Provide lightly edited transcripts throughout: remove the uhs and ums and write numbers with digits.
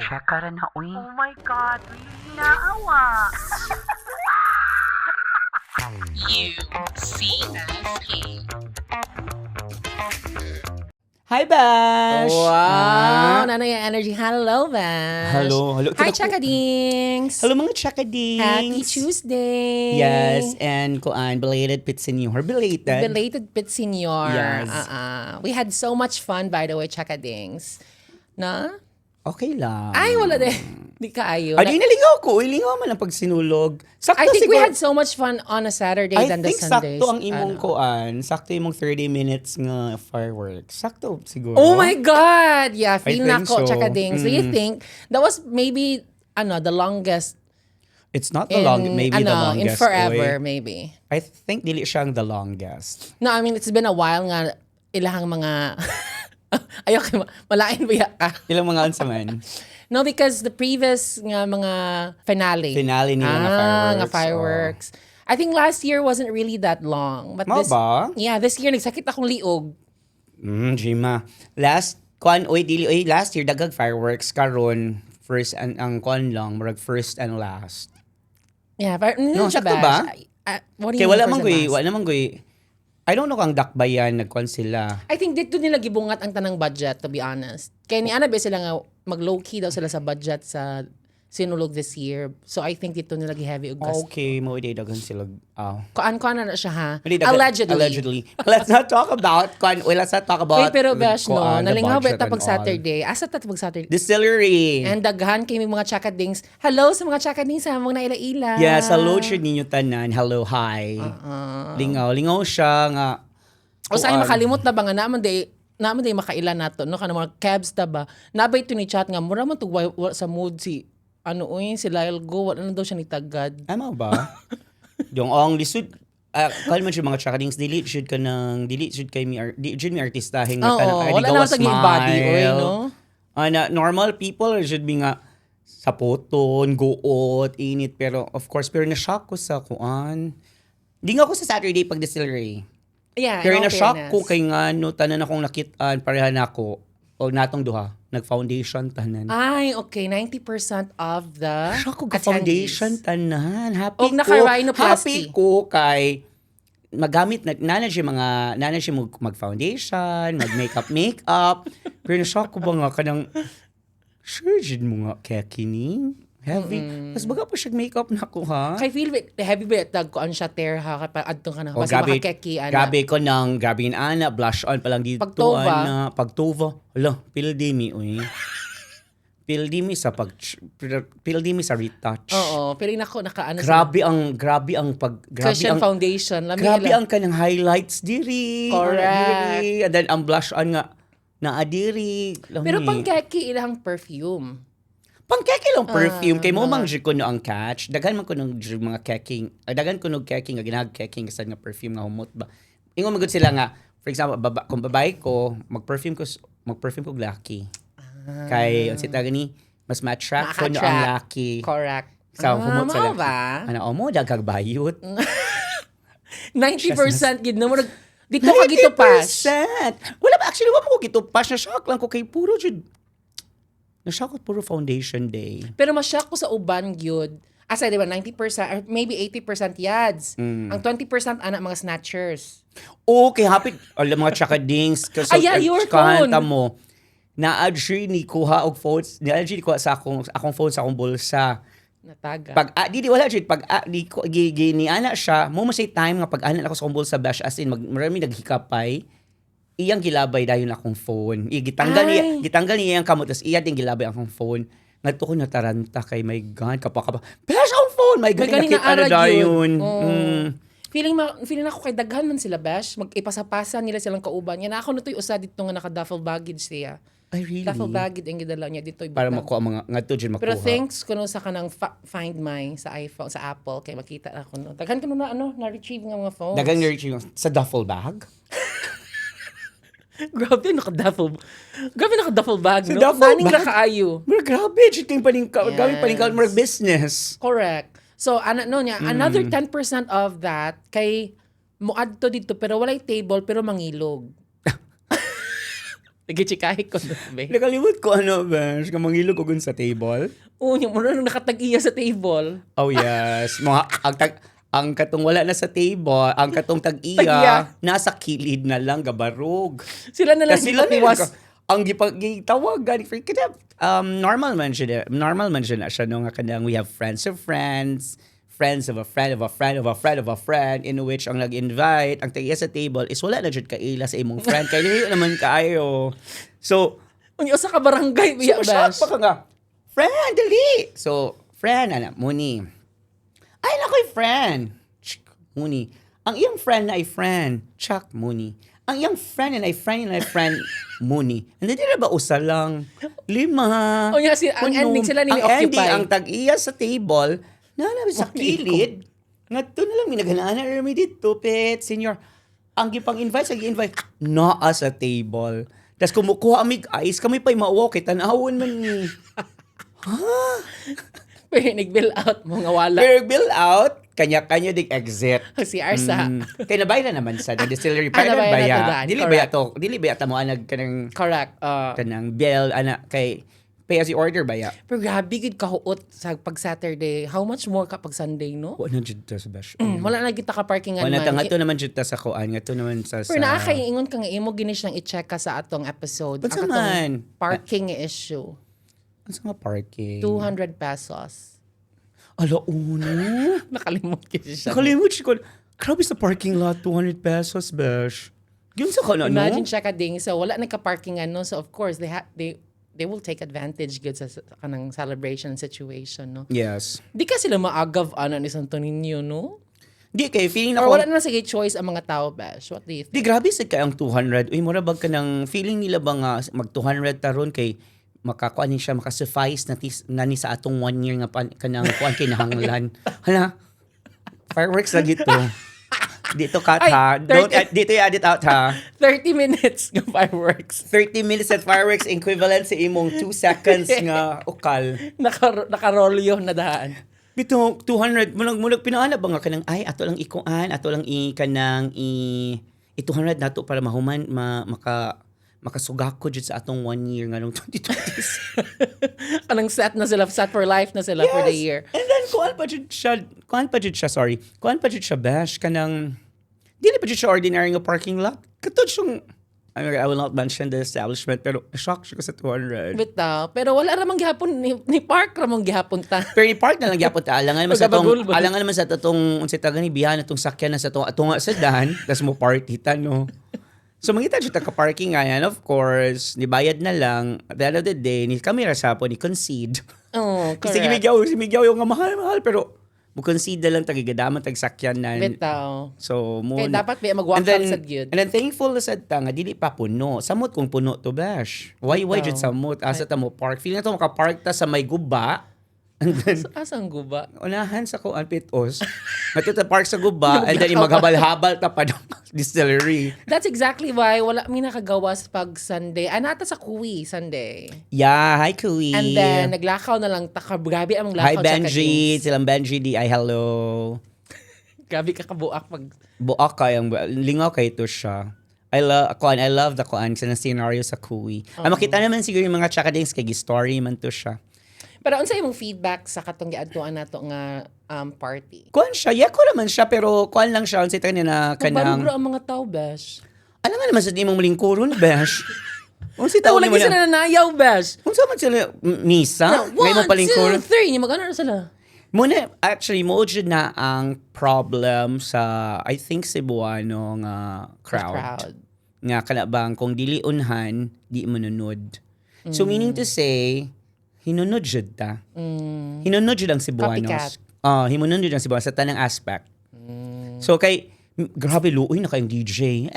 Check ka rin na, uy. Oh my God, really naawa. UCSP. Hi, Bash! Wow! Nanay Energy. Hello, Vash. Hello. Hi, Chakadings. Hello, mga Chakadings! Happy Tuesday. Yes, and kuan, belated Pit Senior. Belated. Belated Pit Senior. Yes. We had so much fun, by the way, Chakadings. Na? Okay lang. Ay, wala din. Di kaayo. Ay, di naligaw ko. Ilingaw man ang pagsinulog. Sakto I think we siguro. had so much fun on a Saturday than the Sundays. sakto ang imong kuan. Sakto imong 30 minutes nga fireworks. Sakto siguro. Oh my God! Yeah, feel na think ko, so. Chakadings. Do you think that was maybe the longest It's not the longest. Maybe the longest. in forever, oy. maybe. I think dili siyang the longest. No, I mean, it's been a while nga ilahang mga... Ayoko, malain ba ka? Ilang mga ansa man. No, because the previous nga mga finale. Finale nila nga fireworks. Nga fireworks. I think last year wasn't really that long. But Mao ba? Yeah, this year nagsakit akong liog. Jima. Last year dagag fireworks karon first ang kuan lang, murag first and last. Yeah, but No, sakto ba? What do you Kaya mean wala first man and goy, last? wala man goy. I don't know kung dakbayan nagkuan sila. I think dito nila gibungat ang tanang budget, to be honest. Kaya ni Ana, sila nga mag-low-key daw sila sa budget sa sinulog this year. So I think dito nila gi-heavy og gasto. Okay, mo dagan sila. Kuan na siya ha? Hindi, Allegedly. Let's not talk about let's not talk about Wait, pero Besh, no, kuan, the nalingaw ba budget ita and pag all. Saturday? Asa ta pag Saturday? Distillery. And daghan kay mga Chakadings. Hello sa mga Chakadings sa mga naila-ila. Yes, hello siya ninyo tanan. Hello, hi. Lingaw siya nga. O saan makalimot na ba nga naman day makaila nato no kanang mga cabs ta ba? Nabay to ni chat nga mura man to sa mood si si Lyle Go wala na daw siya ni tagad. Ano ba? Yung ang lisod kal man siya mga Chakadings dili should kay mi artistahin nga Oo, wala na sa body oy no. Normal people should be nga sapoton, guot, init pero of course pero na-shock ko sa kuan. Di nga ako sa Saturday pag distillery. Yeah, Pero in all na-shock fairness. ko kay nga no tanan akong nakitaan pareha nako o natong duha nag-foundation tanan. Ay, okay. 90% of the Shock ko attendees. foundation tanan. Happy Og ko. naka-rhinoplasty. Happy ko kay magamit nana siya mag-foundation, mag-makeup. Pero na-shock ko ba nga kanang surgeon mo nga kaya kini? Heavy. Tapos baga pa siya makeup na ko ha? Kay feel heavy ba tag ko an siya ter ha kapag adto ka na O, basta makakeki ana. Gabi ko ng gabi ana, blush on pa lang dito. Pagtova. Pagtova. Hala, pildimi, uy. Pildimi sa retouch. Oo, pero nako nakaano Grabe ang cushion foundation. Lami Grabe nila. ang kanang highlights diri. Correct. And then ang blush on nga naadiri. Pero pang keki ilang perfume. Pangkeke lang perfume kay mo mang jud ko no ang catch. Daghan man ko ng mga keking. Daghan ko ng keking nga ginag-keking sa nga perfume nga humot ba. Ingon magud sila nga for example kung babae ko mag-perfume ko lucky. Kay unsa ta gani mas ma-attract ko no ang lucky. Correct. Sa humot sa mao lucky. ba? Ano mo daghang bayot. 90% gid na mo dito ka gito pas. 90%. Wala ba actually wala mo ko gito pas na shock lang ko kay puro jud. Na-shock ko puro foundation day. Pero ma-shock ko sa uban gyud. Asa di ba 90% or maybe 80% yads. Ang 20% anak mga snatchers. Okay, happy alam mga Chakadings kasi your kahanta phone. mo. Na-adjure ni kuha og phones, ni-adjure ko sa akong phone sa akong bulsa. Nataga. Pag di wala jud pag di ko ni ana siya, mo say time nga pag anan ako sa akong bulsa bash as in marami naghikapay. Iyang gilabay dayon akong phone. Gitanggal niya iyang kamot tas iya din gilabay akong phone. Ngadto ko nataranta kay my God kapaka. Bash ang phone, my God, May ganing nakita na naarag dayon. yun. Feeling ako kay daghan man sila bash, mag-ipasapasa nila silang kauban. Yan ako natoy usa dito nga naka-duffel baggage siya. Ay really? Duffel baggage ang gidala niya dito. Para makuha mga ngadto jud makuha. Pero thanks kuno sa kanang Find My sa iPhone, sa Apple kay makita ako no. Daghan kuno na retrieve nga mga phones. Dagang nurture sa duffel bag. Grabe naka-duffel bag, no? duffel Naning bag? ra kaayo. Grabe, jud kay paningkaw mo business. Correct. So, another 10% of that kay muadto dito pero walay table pero mangilog. Nag-chikahe ko na, be. Nakalimot ko ano, besh, kamangilog ko gun sa table. Oo, yung muna nung nakatag-iya sa table. Oh yes, ang katong wala na sa table, ang katong Tag-iya. tag-iya, nasa kilid na lang, gabarog. Sila na lang Kasi sila iwas. ang gitawagan normal man siya na siya no nga kanang we have friends of friends of a friend of a friend of a friend of a friend in which ang nag-invite ang tagiya sa table is wala na jud kaila sa imong friend kay dili naman kaayo. So Unya sa ka barangay biya shock bash. pa ka nga friend dali. So friend ana muni. Ay nakoy friend. Chik, muni. Ang iyang friend na ay friend. Chak muni. Ang iyang friend and I friend muni. Hindi na ba usa lang? 5. O nga, ang ending sila Ang nini-occupy. ending, ang tag-iya sa table, nalabi sa kilid. Nga to na lang, minaghanaan na rami dito, pet, senior. Ang gipang-invite, naa sa table. Tapos kumukuha amig ice, kami pa'y mauwaw, kay tanawon man ni. Pero nag-bill out mo nga wala. Pero bill out, kanya-kanya dig exit. Si Arsa. Kaya nabayad na naman sa the distillery. Ah, Pero nabayad na baya. to, Dan. Dili baya to. Dili baya ta mo anag kanang Correct. kanang bill ana kay pay as you order baya. Pero grabe gid kahuot sa pag Saturday. How much more kapag Sunday, no? Wala jud ta sa bash. Wala na kita ka parkingan Wala ta man. nga to naman jud ta sa kuan, nga to naman sa Pero nakakaingon ka nga imo gini siyang i-check ka sa atong episode. Unsa Ang man? parking issue. Unsa nga parking? 200 pesos. Ala uno. Nakalimot ko siya. Nakalimot siya ko. Grabe sa parking lot 200 pesos bash. Yun sa kana no? Imagine siya ka ding. So wala nagka-parkingan no. So of course they will take advantage good sa kanang celebration situation no. Yes. Di ka sila maagav ana ni Santo Niño no? Di kay feeling Or ako. wala na sige choice ang mga tao bash. What do you think? Di grabe sa kay ang 200. Uy mura bag ka ng feeling nila ba nga mag 200 taron kay makakuan ni siya makasuffice na ni sa atong 1 year nga kanang kuan kinahanglan. Hala. Fireworks lagi to. Dito cut Ay, ha. 30 Don't dito i-edit out ha. 30 minutes ng fireworks. 30 minutes at fireworks equivalent sa imong 2 seconds nga ukal. Nakarolyo na daan. Bito 200 mulag pinaana ba nga kanang ay ato lang ikuan, ato lang kanang 200 nato para mahuman makasugako jud sa atong 1 year nga nung 2020s. Kanang set for life na sila for the year. And then kuan pa jud siya bash kanang dili pa jud siya ordinary nga parking lot. Katod siyang I will not mention the establishment pero shock siya ko sa 200. Bitaw. Pero wala ramang gihapon ni park ramang gihapon ta. Pero i-park na lang gyapon ta alangan naman sa tatong unsay taga ni biyahe natong sakyan na sa tunga sa dan tas mo party ta no. So mangita siya ka-parking nga yan, of course, nibayad na lang. At the end of the day, kami rasapo, ni concede. Oh, Kasi correct. simigaw yung nga mahal, pero mu-concede na lang tagigadaman, tagsakyan na. Bitaw. So, Kaya dapat may mag-walk out sa gyud. And then thankful na sad ta nga, dili pa puno. Samot kung puno to bash. Why jud samot? Asa ta mo park? Feeling na to makapark ta sa may guba. And then, Asang guba? unahan sa kuan pitos. Natuta park sa guba, and then maghabal-habal ta pa ng distillery. That's exactly why wala mi nakagawas pag Sunday. Anata sa Kuwi Sunday. Yeah, hi Kui. And then naglakaw na lang ta. Grabe ang lakaw Hi Benji, silang Benji di ay hello. Grabe ka kabuak pag Buak kayang lingaw kay to siya. I love the kuan sa scenario sa Kui. Ang makita naman siguro yung mga chakadings kay story man to siya. Pero unsa imong feedback sa katong giadtuan nato nga party? Kuan siya, ko naman siya pero kuan lang siya unsay tayo na kanang. Nagbarugro ang mga tao, Besh. Ano nga naman sa di mong malingkuron, Besh? Unsay tao Wala ni mo sila na? nanayaw, Besh. Unsa man sila misa? Ngay mo 1, palingkuron. 2, 3. Magano na sila? Muna, actually, mo jud na ang problem sa, I think, Cebuano nga crowd. Nga kanabang, kung dili unhan, di manunod. So, meaning to say, hinunod jud ta. Hinunod jud ang Cebuanos. Copycat. Hinunod jud ang Cebuanos sa tanang aspect. So, grabe luoy na kayong DJ.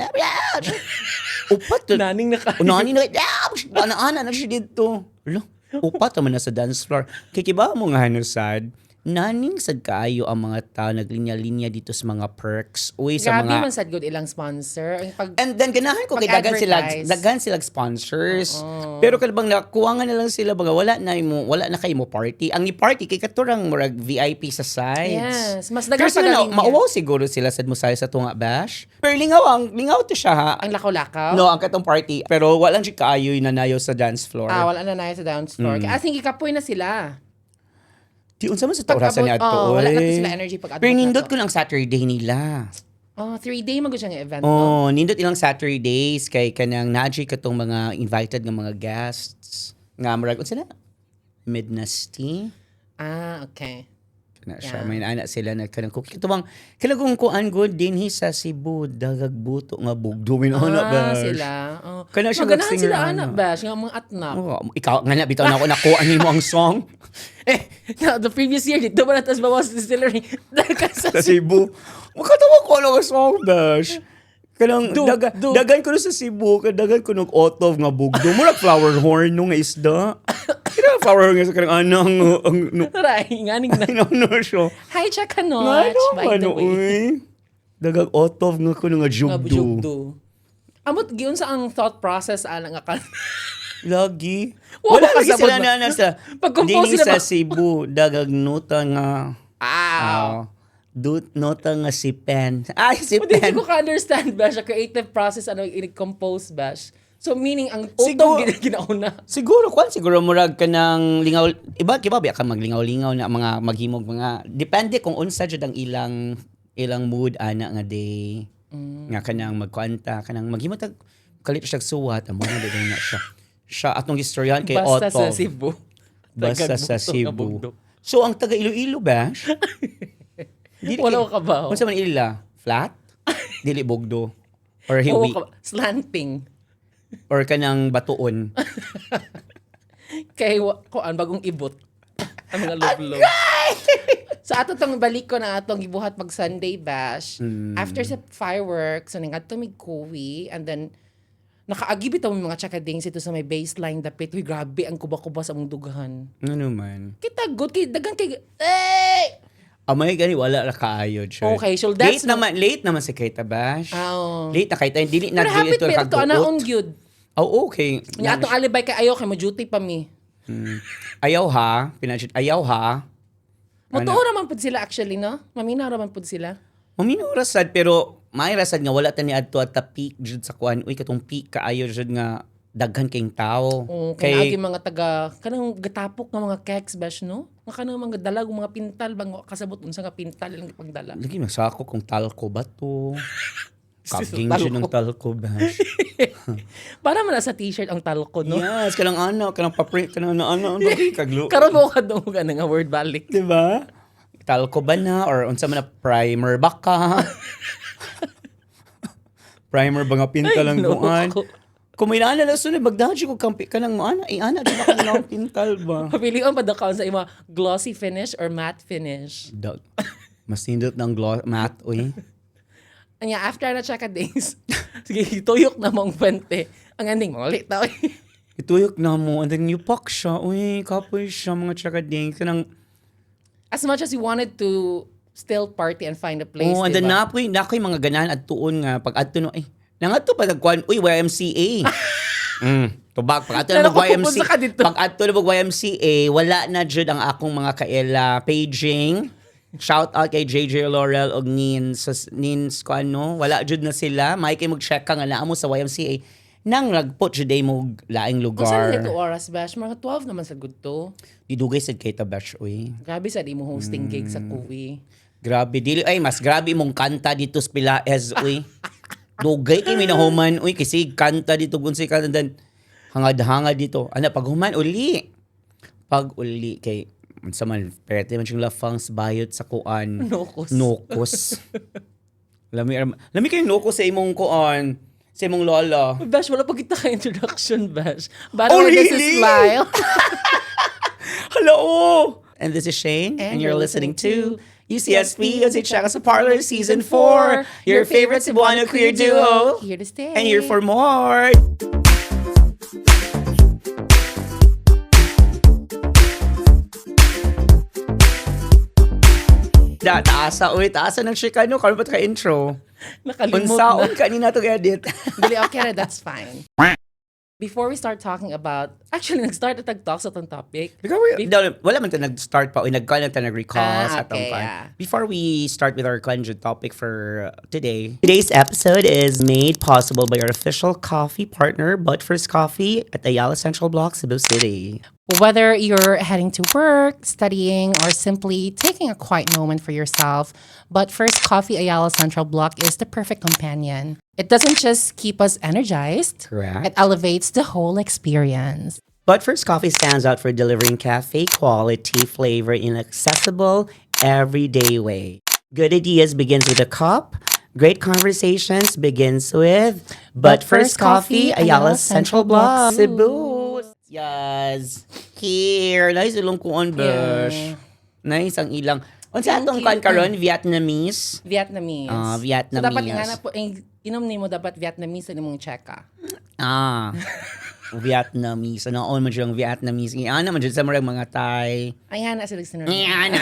Upat. Naning naka. Unanin na, ana na siya dito. Upat naman na sa dance floor. Kikiba mo nga hanusad. naning sad kaayo ang mga tao naglinya-linya dito sa mga perks. Uy, sa Grabe mga... man sad good ilang sponsor. Ang pag And then ganahan ko kay Pag-advertise. daghan sila sponsors. Pero kalbang nakuha nga na lang sila baga wala na kayo mo party. Ang party kay katurang murag VIP sa sides. Yes, mas dagan Pero pa sila galing mauwaw siguro sila sad mo sa tunga bash. Pero lingaw to siya ha. ang lakaw-lakaw. No, ang katong party. Pero walang si kaayoy na nayo sa dance floor. Wala na sa dance floor. Kaya think ikapoy na sila. Di unsa man sa taurasan niya ato. wala na to sila energy pag Pero nindot ko lang Saturday nila. 3-day mag siya nga event. Oh, nindot ilang Saturdays kay kanang naji katong mga invited nga mga guests. Nga murag unsa na? Midnasty. Okay. Na siya Yeah. may anak sila na kanang cookie katong kanang kuan good dinhi sa Cebu dagag buto nga bugdo min ana ba. Sila. Kana siya Maganahan nag-singer, sila ano. anak ba? Siya nga mga atnak. Oh, ikaw nga na bitaw na ako nakuha nimo ang song. The previous year, dito ba natas bawas distillery? Dahil ka sa Sa Cebu. Makatawa ko lang ang song dash. Kanang Dug. dagan ko na sa Cebu, dagan ko ng otov nga bugdo. Murag flower horn nung nga isda. Kaya flower horn nga sa kanang anang Taray, nganing na. ano siya. Hi, Chaka Notch, by the way. Dagang otov nga ko nga Nga jugdo. bujugdo. Amot, giyon sa ang thought process, nga ka. Lagi. Wow, Wala lagi kasabot sila ba? na sa Pag-compose dining sila sa ba? Cebu. Dagang nota nga. Nota nga si Pen. Ay, si Hindi Pen. ko ka-understand, Bash, a creative process, i-compose, Bash. So, meaning, ang Siguro- utong ginauna. Siguro murag ka ng lingaw, iba biya ka maglingaw-lingaw na mga maghimog mga, depende kung unsa jud ang ilang mood ana nga day. Nga kanang magkwanta, kanang maghimog kalit siya suwat, amo na day na siya. Siya atong istoryahan kay Basta Otto. sa Cebu. Basta Dagag sa bugtong nga Cebu. bugdo. So ang taga Iloilo ba? Wala ka ba? Unsa man ila? Flat? Dili bugdo. Or Oo hiwi. ka ba? Slanting. Or kanang batuon. Kay, kuan, bagong ibot. Ang mga love-love. So, ato tong balik ko na atong gibuhat pag Sunday bash. After sa fireworks, so nga may kuwi, and then, nakaagi bitaw mga chakadings ito sa may baseline dapit. Uy, grabe, ang kuba-kuba sa mong dughan. Ano man? Kita good, kay dagang kay, eh! Amay gani wala ra kaayod siya. Okay, so that's late naman si Kaita Bash. Oo. Late na Kaita, dili na Pero hapit ito pero to, anaon kagbuot. gyud. Oh, okay. Nya atong alibay kay ayaw kay mo duty pa mi. Ayaw ha, ayaw ha. Motuo raman pud sila actually, no? Maminaw raman pud sila. Maminurasad pero may rasad nga wala ta ni adto at peak jud sa kuan. Uy katong peak kaayo jud nga daghan kayong tao. Kay mga taga kanang gatapok nga mga keks bash, no? Nga kanang mga dalag mga pintal bang kasabot unsa nga pintal lang ipagdala. Lagi masako kung talko ba to. Kaging Talko. siya ng talko Bash. Para man na sa t-shirt ang talko, no? Yes, kanang kanang paprint, kanang ano, kaglo. Karon mo kadung nga word balik. Diba? Talko ba na? Or unsa man na primer ba ka? Primer ba nga pinta lang no, kuan? ako. Kung may naana na sunod, magdahan siya kung kampi ka ng ana. Ana, di ba ka lang pintal ba? Papilion pa daw ka sa ima glossy finish or matte finish. Dag. Mas nindot ng matte, uy. Anya after na chaka days. Sige, tuyok na mong pwente. Ang ending mo ulit daw. Ituyok na mo, and then yupak siya, uy, kapoy siya, mga tsakading. Kanang, As much as you wanted to still party and find a place, oh, and then diba? nakoy mga ganahan at tuon nga, pag adto no, nangadto pa nagkuhan, uy, YMCA. Tubag, pag adto na Pupunta ka dito. Pag adto na YMCA, wala na jud ang akong mga kaela paging. Shout out kay JJ Laurel og Nins ko ano, wala jud na sila. May kay mag-check ka nga naa mo sa YMCA. Nang nagput jud day mo laing Kung saan lugar. dito oras, Bash? Mga 12 naman sa good to. Didugay sad kay Bash, uy. Grabe sa di mo hosting gig sa Kuwi. Grabe dili ay mas grabe mong kanta dito sa Pilaes, uy. Dugay kay minahuman, uy, kasi kanta dito gunsay ka dan hangad-hangad dito. Ana pag human uli. Pag uli kay unsa man perte man siyang lafangs bayot sa kuan. Nokos. Lami kay nokos sa imong kuan, sa imong lola. Bash, wala pa kita ka-introduction, Bash. By Oh, the way, this is really? Lyle. Hello. And this is Shane, and you're listening to UCSP Music Chaka sa Parlor Season 4, your favorite Cebuano queer duo. Here to stay. And here for more. Taasa ng Chicano. Karon pa ka intro. Nakalimot Unsaon na. kanina to edit. Dili, okay na, that's fine. Before we start talking about, actually, nag-start na tag-talk sa itong topic. Wala man ta nag-start pa o nag-recall sa okay, atong yeah. Before we start with our conjugate topic for today, today's episode is made possible by our official coffee partner, But First Coffee at Ayala Central Block, Cebu City. Whether you're heading to work, studying, or simply taking a quiet moment for yourself, But First Coffee Ayala Central Block is the perfect companion. It doesn't just keep us energized, Correct. it elevates the whole experience. But First Coffee stands out for delivering cafe quality flavor in an accessible, everyday way. Good ideas begins with a cup. Great conversations begins with But First Coffee, Ayala Central Block, Cebu. Yes. Here. Nice ilong kuon, Besh. Yeah. Nice ang ilang. Unsa Thank atong you. kan karon Vietnamese? Vietnamese. Vietnamese. So dapat ingana po, inom nimo dapat Vietnamese sa nimong cheka. Vietnamese. Ano man siyang Vietnamese. Ana man dyan sa mga Thai. Ayan na sila sinunod. Iana.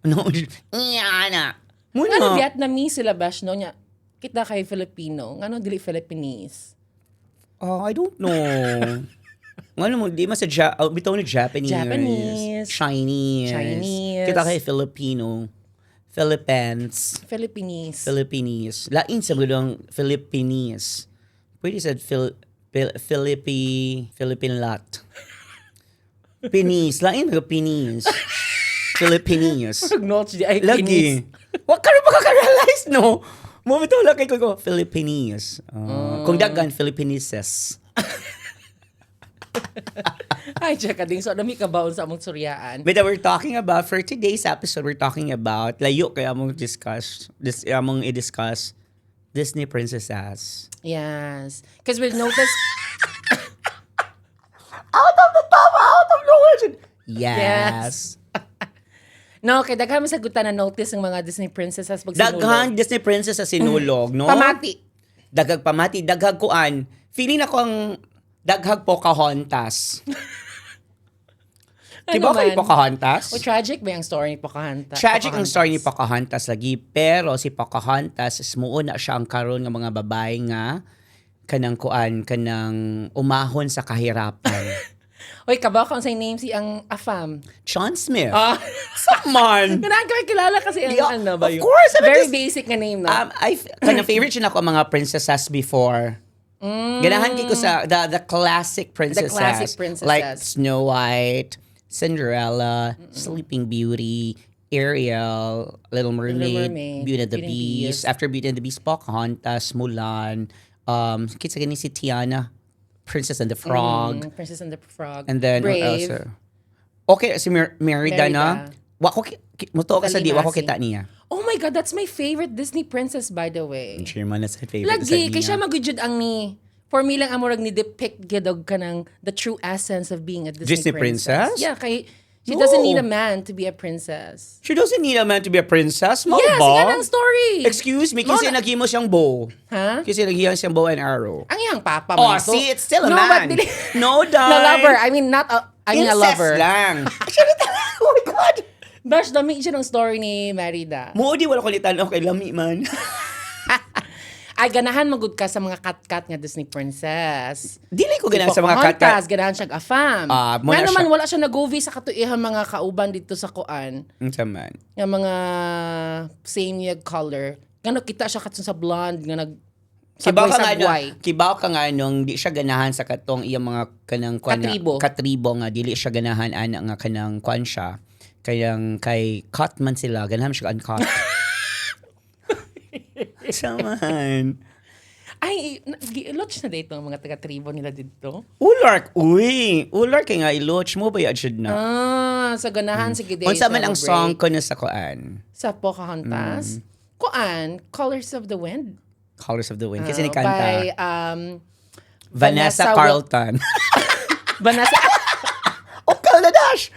Ano? Iana. Muna. Ano Vietnamese sila bash no nya? Kita kay Filipino. Ngano dili Philippines? Oh, I don't know. Ano mo, di mas bitaw na Japanese. Japanese. Chinese. Kita kay Filipino. Philippines. Philippines. Lain sa mga Philippines. Pwede sa Philippine lot. Pinis. Lain mga Pinis. Philippines. Notes di ay Lagi. Wag ka rin makaka-realize, no? Momento lang kay ko, Philippines. Kung dagan, Philippineses. Ay, cheka ding. So, dami ka baon sa among suryaan. But we're talking about, for today's episode, we're talking about, layo kaya among i-discuss Disney princesses. Yes. Because we'll notice, Out of nowhere! Yes. no, kay daghan man sagutan na notice ng mga Disney princesses pag Daghang Disney princess sa sinulog, no? Pamati. Daghag pamati, daghag kuan. Feeling ako ang daghag Pocahontas. Diba Ano kay man? Pocahontas? O tragic ba yung story ni Pocahontas? Tragic ang story ni Pocahontas lagi, pero si Pocahontas smuo na siya ang karon nga mga babae nga kanang umahon sa kahirapan. Oy, kabaw ka sa name si ang Afam. John Smith. Ah, Someone. Ganaan ka kilala kasi ang Yeah, ano ba of yun? course, I mean, Very just- basic na name, no? Kanang favorite siya na ako ang mga princesses before. Ganahan ko sa the classic princesses. The classic princesses. Like Snow White, Cinderella, Sleeping Beauty, Ariel, Little Mermaid, Beauty and the Beast. After Beauty and the Beast, Pocahontas, Mulan, kitsa gani si Tiana, Princess and the Frog. Princess and the Frog. And then, what Brave. else? Okay, si Merida na. Merida. Muto ka sa di, wako Talimasi. kita niya. Oh my God, that's my favorite Disney princess, by the way. Chairman na sa favorite sa Lagi, kay niya. siya magujud ang ni... For me lang, amurag ni depict gidog ka ng the true essence of being a Disney, Disney princess? Yeah, kay... She No. doesn't need a man to be a princess. She doesn't need a man to be a princess. Mo Yes, ba? yan ang story. Excuse me, kasi Mo na- naghimo siyang bow. Ha? Kasi naghimo siyang bow and arrow. Ang iyang papa Oh, man to. see, it's still a no, man. But dili- No, dai. No, lover. I mean, not a... I mean, a Incest lover. lang. Actually, oh my God. Bash, dami siya ng story ni Merida. Mo di wala ko litan okay lami man. Ay, ganahan magud ka sa mga kat-kat nga Disney princess. Dili ko ganang sa mga Pocahontas, kata. ganahan siya afam. Muna Nga naman, siya- wala siya nag-movie sa katuihan mga kauban dito sa kuan. Unsa man? Nga mga same yung color. Gano kita siya katong sa blonde nga nag Kibaw ka nga sagway. kibaw ka nga nung di siya ganahan sa katong iyang mga kanang kwan nga- Katribo. katribo nga dili siya ganahan ana nga kanang kwan siya. Kayang kay cut man sila ganahan siya uncut. Saman. Ay, gi-launch na dito ang mga taga-tribo nila dito. Ulark, uy. Ulark kay nga iloch mo ba ya jud na? Sa ganahan, sige days. Unsa man na ang break. song ko na sa kuan? Sa Pocahontas. Kuan, Colors of the Wind. Colors of the Wind. Kasi ni kanta. By Vanessa Carlton. Vanessa Oh, Kaladash!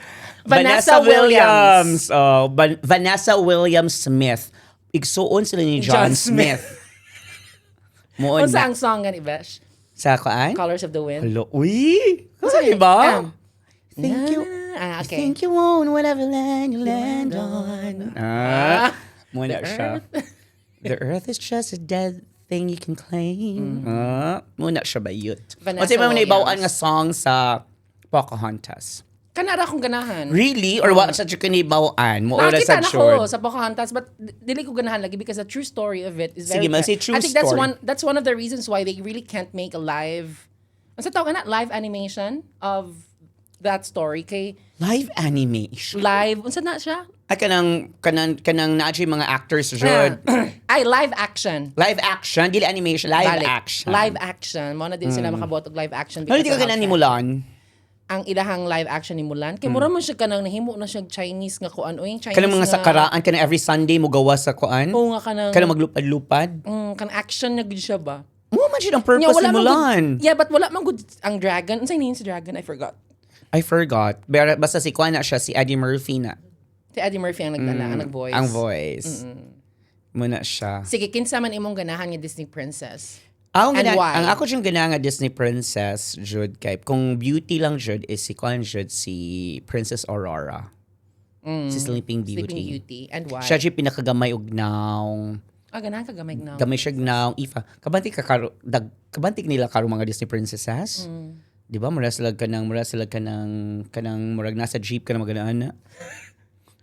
Vanessa Williams. Oh, Vanessa Williams Smith. Igsuon sila ni John John Smith. Moon Unsa na. ang song gani Besh? Sa kuan? Colors of the Wind. Hello. Uy! Kasi ba? Thank you. I Okay. think you won't whatever land you land on. Muna siya. The earth is just a dead thing you can claim. Muna siya ba yun? Vanessa Kasi may Williams. naibawaan nga song sa Pocahontas. Kanara akong ganahan. Really? Or what sa kinibawaan? Mo oras Nakita sa na short? ko sa Pocahontas, but dili ko ganahan lagi because the true story of it is Sige, very... man, say true I think that's story. that's one of the reasons why they really can't make a live... Ano sa tawag na? Live animation of that story. Kay Live animation. live... Unsa na siya? Ay, kanang naadyo yung mga actors, Jod. Ay, live action. Live action, dili animation, live Balik. action. Live action. Mo na din sila makabot og live action. Ano di ka of ganan how ni Mulan? ang ilahang live action ni Mulan. Kay mura man siya kanang nahimo na siya Chinese nga kuan o yung Chinese Kanang mga nga, sakaraan, kanang every Sunday mo gawa sa kuan? Oo nga kanang Kanang maglupad-lupad? kanang action na gud siya ba? Mo man siya ang purpose ni man Mulan. good, yeah, but wala man good ang dragon. Unsay name si dragon? I forgot. I forgot. Pero basta si kuan na siya, si Eddie Murphy na. Si Eddie Murphy ang nagdala, ang nag-voice. Ang voice. Muna siya. Sige, kinsa man imong ganahan nga Disney princess? Ang, And why? ang ako siyang gana nga Disney princess, Jude, kay kung beauty lang, Jude, is si kuan, Jude, si Princess Aurora. Si Sleeping Beauty. Sleeping Beauty. And why? Siya siya pinakagamay og naong. Ganahan ka gamay na. Gamay siya naong ifa. Kabantik nila karo mga Disney princesses. Di ba? Mura sila kanang murag nasa jeep ka na maganaan na.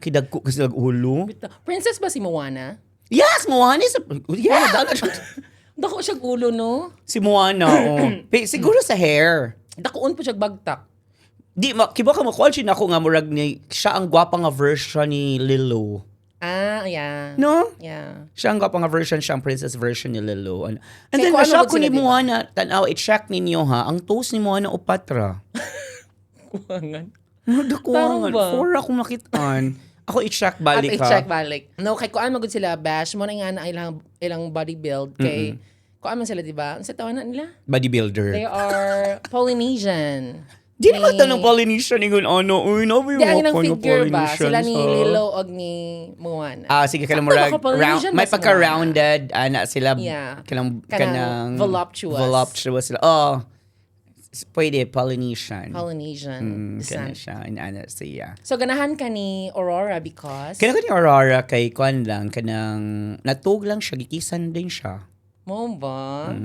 Kidagko kasi ulo. Princess ba si Moana? Yes, Moana is yeah, Dako siya ulo, no? si Moana, oh. Siguro sa hair. Dakoon po siya bagtak. Di, kiba ka makuha siya na ako nga murag ni, siya ang gwapa nga version ni Lilo. Yeah. No? Yeah. Siya ang gwapa nga version, siya ang princess version ni Lilo. And Kaya then, kung ano nasya ba ko sila, ni diba? Moana, tanaw, i-check ninyo ha, ang toast ni Moana opatra. Kuwangan. Nadakuangan. Tarong ba? 4 akong nakitaan. Ako i-check At balik ha. i-check balik. No, kay kuan magud sila bash mo na nga na ilang body build kay kuan man sila, di ba? Ang sa tawanan nila? Bodybuilder. They are Polynesian. Di naman tanong Polynesian ni ano. Uy, no, Di ang ilang ko figure ba? Polynesian Sila ni sa- Lilo og ni Moana. Sige, kalang Sakto murag, ba ko Polynesian may ba si pagka-rounded, na sila, Yeah. kanang voluptuous. Voluptuous sila. Oh, pwede, Polynesian. Polynesian Kana descent. siya, siya. So ganahan ka ni Aurora because Kaya ni Aurora kay Kwan lang, kanang natug lang siya, gikisan din siya. mo ba?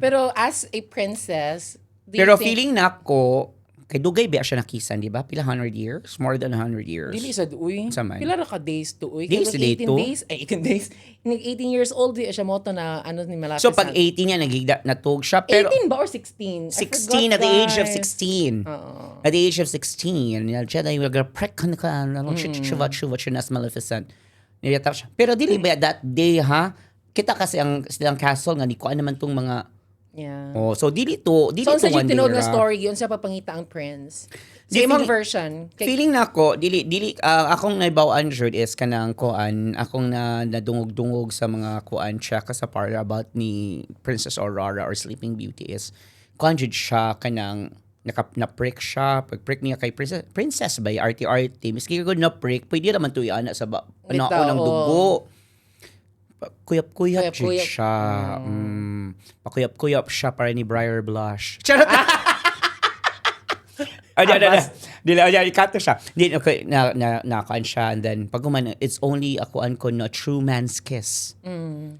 Pero as a princess, do you Pero think- feeling na ko, kay Dugay ba siya nakisan, di ba? Pila 100 years? More than 100 years. Dili sa uy. Sa man. Pila ra ka days to uy. Days Kaya to day 18 to? days. 18 days. Nag 18 years old di siya moto na ano ni malapit. So pag 18 niya, natug siya. Pero 18 ba or 16? 16 at the age of 16. Oo. At the age of 16, Jedi, you're gonna prek ka na ka, chuvat nas Maleficent. Niyata siya. Pero dili ba that day, ha? Kita kasi ang silang castle nga, ni ko naman tong mga, Yeah. so dili to So sa one yung tinuod day, na ra. story, yun sa papangita ang prince. Sa Di, imong feeling- version. Feeling na ako, akong naibawaan, Jude, is kanang kuan, akong nadungog-dungog sa mga kuan check sa part about ni Princess Aurora or Sleeping Beauty is, kuan Jude siya, kanang, na-prick siya, pag-prick niya kay princess ba, arty-arty, miski ko na-prick, pwede naman to iana sa Bitaw, ng oo. dugo. Kuyap-kuyap Jude Kuyap-kuyap. siya. Pakuyap-kuyap siya para ni Briar Blush. Charot! Ikato siya. Nakaan siya. And then, pag it's only ako ko na true man's kiss.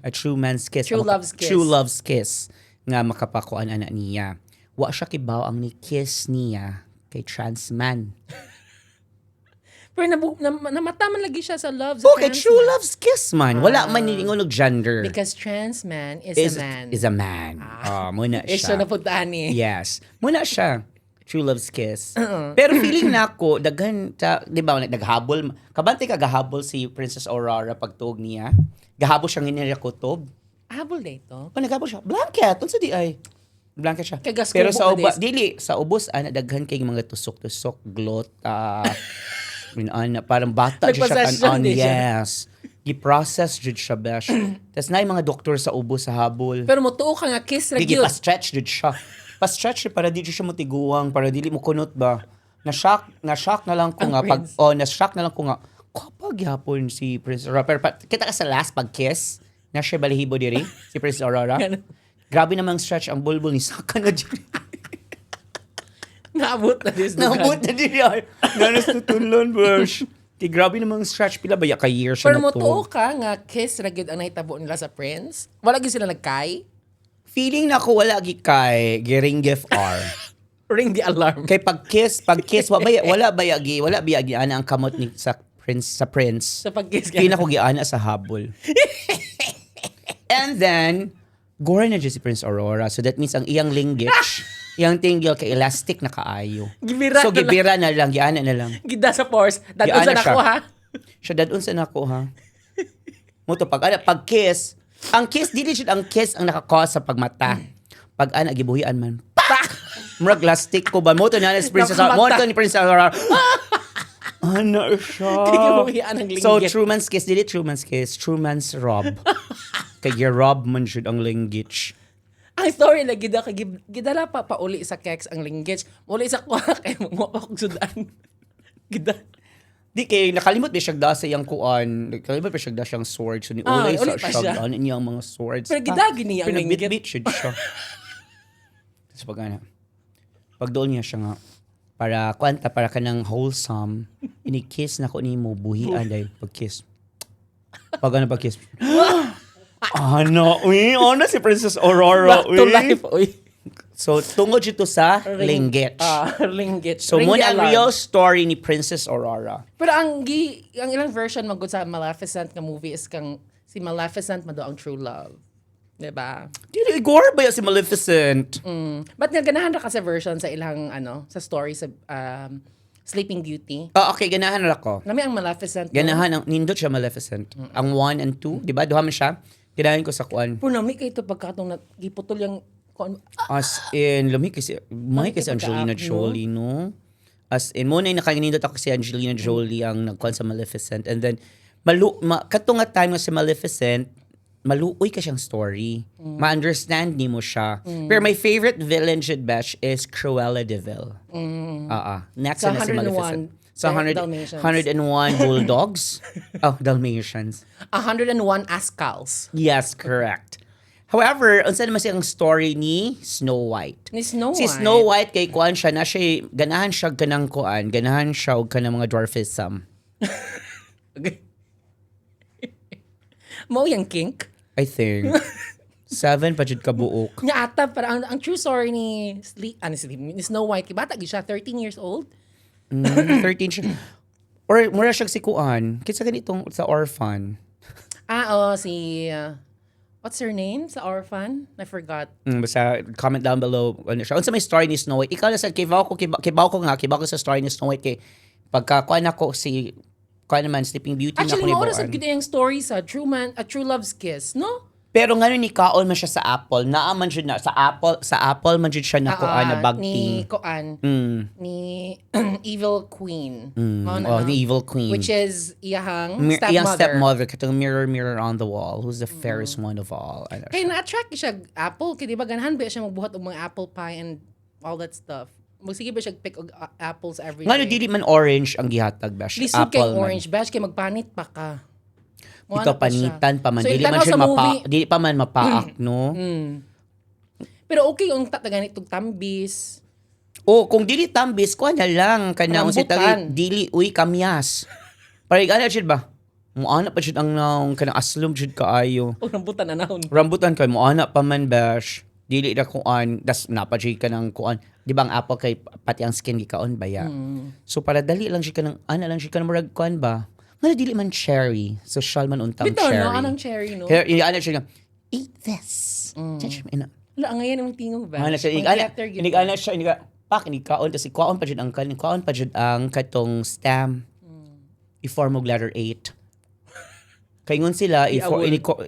A true man's kiss. True love's kiss. True love's kiss. Nga makapakuan anak niya. Wa siya kibaw ang ni kiss niya kay trans man. Pero namata man lagi siya sa love. Okay, true love's kiss man. Wala man nilingon og gender. Because trans man is a man. Is a man. Muna Is siya siya. napuntaan ni. Yes. Muna siya. True love's kiss. Pero feeling na ako, daghan, di ba, naghabol, kabante ka gahabol si Princess Aurora pagtuog niya. Gahabol siya nginira kutob. Habol dito. O naghabol siya, blanket, unsa di ay? Blanket siya. Kay gas Pero kubo sa na sa ubos, daghan kay mga tusok-tusok, glota, parang bata siya Nagpossession kanon. din siya. Yes. I-process jud siya, besh. Tapos na yung mga doktor sa ubos sa habol. Pero motuo ka nga kiss ra Gigi, gyud. pa-stretch jud siya. Pa-stretch siya para di siya matiguang, para dili mo kunot ba. Na-shock na lang ko Ang nga. prince. Na-shock na lang ko nga. Kapag yapon si Prince Aurora. Pero kita ka sa last pag-kiss, na siya balihibo diri, si Prince Aurora. Ganun. Grabe namang stretch ang bulbul ni Saka na diri. Naabot na this Naabot na din yan. Nanas tutulon, Bash. Di grabe namang stretch pila ba ya ka year siya Pero na mo to. tuo ka nga kiss ra gyud ang nahitabo nila sa Prince. Wala gyud sila nagkay. Feeling na ko wala gi kay giring gift R. Ring the alarm. Kay pag kiss wala bayagi ana ang kamot ni sa Prince. Sa pag-kiss ka. Feeling ako giana sa habol. And then gore na dyan si Prince Aurora. So that means ang iyang linggich, iyang tinggil kay elastic na kaayo. Gibira So na lang. gibira na lang, giana na lang. Gida sa force. Dadun Giana sa nako siya. ha. Siya dadun sa nako ha. Mo to pag kiss, ang kiss dili siya ang kiss ang nakakause sa pagmata. Pag ana gibuhian man. Pak! Murag lastic ko ba mo to na si Princess Nakamata. mo to ni Princess Aurora. Ano siya? Gibuhian ang linggit. So Truman's kiss dili Truman's kiss, Truman's rob. Kay rob man jud ang linggich. Ang story na gidala pa pauli sa Kex ang linggits. Uli sa kuha kay mo pa kog sudan. Gida. Di kay nakalimot ba siya da sa iyang kuan. Nakalimot ba siya da siyang sword. So ni ulay uli sa pa siya. siya da niyang mga swords. Pero gidagi niya ang linggit. Pinabit-bit siya. Tapos pag doon niya siya nga, para kanang wholesome, ini-kiss na ko ni mo, buhian dahil pag-kiss. Pag-kiss. Ano si Princess Aurora, Back to life, uy. So, tungod dito sa linggit. Linggit. So, Ring muna the ang alarm. real story ni Princess Aurora. Pero ang ilang version magud sa Maleficent nga movie is kang si Maleficent mado ang true love. Diba? Dili, igor ba yan si Maleficent? But nga ganahan ra kasi version sa ilang sa story sa Sleeping Beauty. Okay, ganahan na ako. Nami ang Maleficent. Ganahan, nindot siya Maleficent. Ang 1 and 2, di ba? Duha man siya. Ganahan ko sa kuan. Pero nami kay to pagkatong giputol yung As in, may kasi Angelina Jolie, no? As in, muna yung nakanindot ako si Angelina Jolie ang nagkuhan sa Maleficent. And then, katong nga time nga si Maleficent, maluoy ka siyang story. Ma-understand ni mo siya. Pero my favorite villain should bash is Cruella de Vil. Next Sa na si Maleficent. 101 Sa Dalmatians. 101 Bulldogs. Dalmatians. 101 Ascals. Yes, correct. However, unsa naman siyang story ni Snow White? Ni Snow Si White. Snow White kay kuan siya na siya ganahan siya kanang kuan, ganahan siya og kanang mga dwarfism. Okay. Mo yung kink. I think 7 pa jud ka buok. Nya ata para ang true story ni ni Snow White kay bata gyud siya 13 years old. 13 siya. Or mura siya si kuan, kinsa ganitong sa orphan. Si what's her name sa orphan? I forgot. Basta comment down below ano siya. Unsa may story ni Snow White? Ikaw na sa kibaw ko sa story ni Snow White kay pagka kuan ako si kuan naman Sleeping Beauty na Actually, ko ni maoras Boan. ang yung story sa True Love's Kiss, no? Pero ngano ni kaon man siya sa Apple. Naaman jud na sa Apple man jud siya na kuan na Ni bagting. Koan. Ni Evil Queen. The Evil Queen. Which is iyang Iyang stepmother. stepmother katong mirror on the wall. Who's the fairest one of all? Ano Kaya siya. na-attract siya apple. Kaya di ba ganahan ba siya magbuhat og mga apple pie and all that stuff. Magsige ba siya pick og apples every Ngano day? dili man orange ang gihatag ba siya? Lisod kay Apple orange bash kay magpanit pa ka. Mo Ito ano pa siya. panitan pa man. So, Dili yung man tanaw siya sa movie- dili pa man mapaak, no? Pero okay yung tatagan itong tambis. Kung dili tambis, kuha na lang. Kanang si Rambutan. tagi, dili, kamyas. Parang gana jud ba? Muana pa jud ang naong, kanang aslom jud kaayo. O rambutan na nahon. Rambutan kay muana pa man bash. Dili na kuan, das napajay ka ng kuan. Di ba ang apple kay pati ang skin gikaon ba ya? So para dali lang siya kanang, lang siya kanang murag kuan ba? Nga dili man cherry. Social man untang Bito, cherry. no? Anong cherry, no? Kaya yung siya nga, eat this. Wala, ang ngayon ang tingog ba? Ano siya, inigana siya, inikaon, kasi kuwaon pa dyan ang katong stem. I-form og letter 8. Kaingon sila,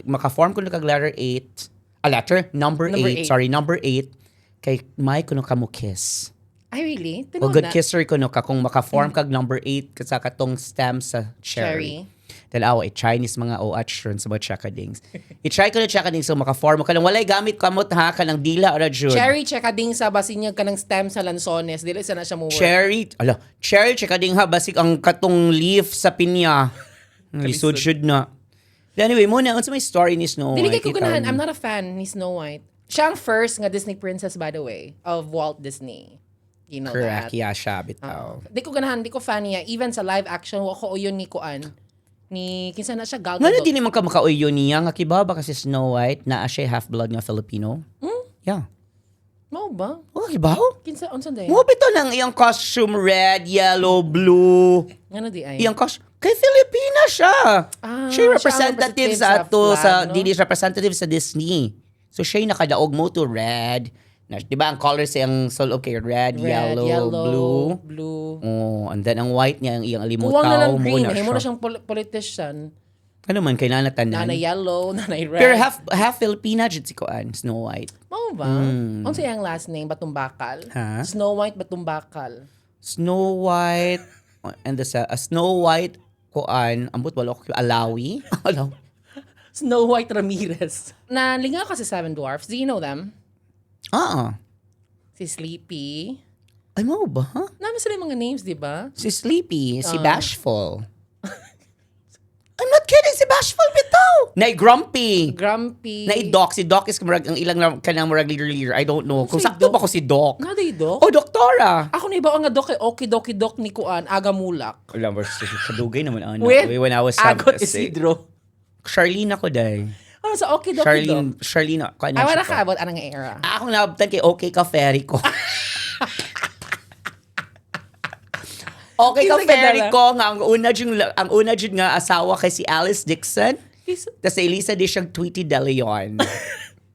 maka-form ko na kag letter 8, number 8, number 8, kay may kuno ka mo kiss. Ay, really? O good kisser ko no ka kung maka-form kag number 8 sa katong stem sa cherry. Dalawa, Chinese mga OH sa mga chakadings. I-try ko na chakadings so maka-form ka lang. Walay gamit kamot ha, ka ng dila or jud. Cherry, chekading sa basinyag ka ng stem sa lansones. Dili sana siya mo work. Cherry chakading ha, basik ang katong leaf sa pinya. Lisod jud na. Anyway, muna, unsa may story ni Snow Dili White? kay ko ganahan. I'm not a fan ni Snow White. Siya ang first nga Disney princess, by the way, of Walt Disney. You know Correct, that. yeah, siya, bitaw. Di ko ganahan, di ko fan niya. Even sa live action, wako o yun ni Kuan. Ni, kinsa na siya, Gal Nga na Gadot. di naman ka makauyo niya, nga kibawa ba kasi Snow White, na siya half-blood nga Filipino? Yeah. Mao ba? Oh, kibawa? Kinsa, unsan day? Mo bito ng iyang costume, red, yellow, blue. Nga na di ay. Iyang costume. Kay Filipina siya. Siya siya ang representative representative sa sa ato, flag, sa, no? dili representative sa Disney. So siya yung nakadaog mo to red. Na, di ba ang colors yung solo kay red, yellow, blue. Oh, and then ang white niya, ang iyang alimutaw. Kuwang na lang green. muna Himo na siya. siyang politician. Ano man, kailangan tanan. Nanay yellow, nanay red. Pero half Filipina, jud si Koan, Snow White. Mao ba? Unsa yang last name? Batumbakal? Ha? Snow White Batumbakal. Snow White, and the Snow White, Koan, ambot wala ko Alawi. Alawi. Snow White Ramirez. Nalingaw ka sa Seven Dwarfs. Do you know them? Si Sleepy. Ay, mo ba? Namin sila yung mga names, di ba? Si Sleepy, si Bashful. I'm not kidding, si Bashful bitaw. Nay Grumpy. Grumpy. Nay Doc, si Doc is kamurag ang ilang kanang murag leader. I don't know. Kung Si sakto Doc? ba ko si Doc? Nga di, Dok? Oh, doktora. Ako na iba nga Dok, okay, Doki Dok ni Kuan, Aga Mulak. Wala, kadugay naman ano. With When I was Agot Isidro. Charlene ako day. Ano sa okay, Doki Dok? Charlene, Ay, wala ka abot anang era. Ako nabtan kay Okay Ka Ferry ko. Okay Ka Isa ka Ferry dala. ko nga ang una jud nga asawa kay si Alice Dixon. Tas si Elisa di siyang Tweety De Leon.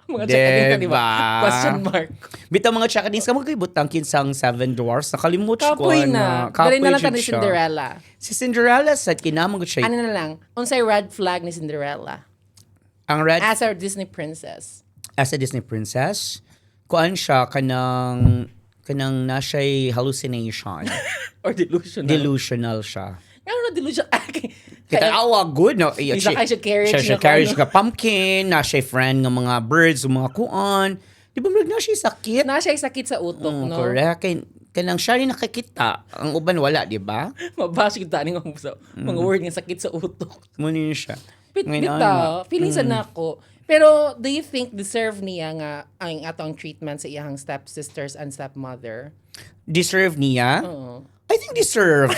Mga chakadins na, di ba? Diba? Question mark. Bitaw mga chakadins ka magkaibutang kinsang Seven Dwarfs. Nakalimut ko Kapoy na. Dali na lang jud ni siya. Cinderella. Si Cinderella sad kinamang gud siya. Ano na lang, unsay red flag ni Cinderella? Ang red As our Disney princess. as a Disney princess, kuan siya kanang na siya'y hallucination. Or delusional. Delusional siya. Ano na delusional? Kita awa good no. Isa kay siya carriage siya nga carriage kuan, ka pumpkin, na siya friend ng mga birds, mga kuan. Di ba na siya sakit? na siya sakit sa utok, no? Correct. Kanang siya rin nakikita. Ang uban wala, di ba? Mabasig tani nga mga word nga sakit sa utok. Muna yun siya. Bitaw, feeling sa nako. Pero do you think deserve niya nga ang atong treatment sa iyang stepsisters and stepmother? Deserve niya? Oo. I think deserve.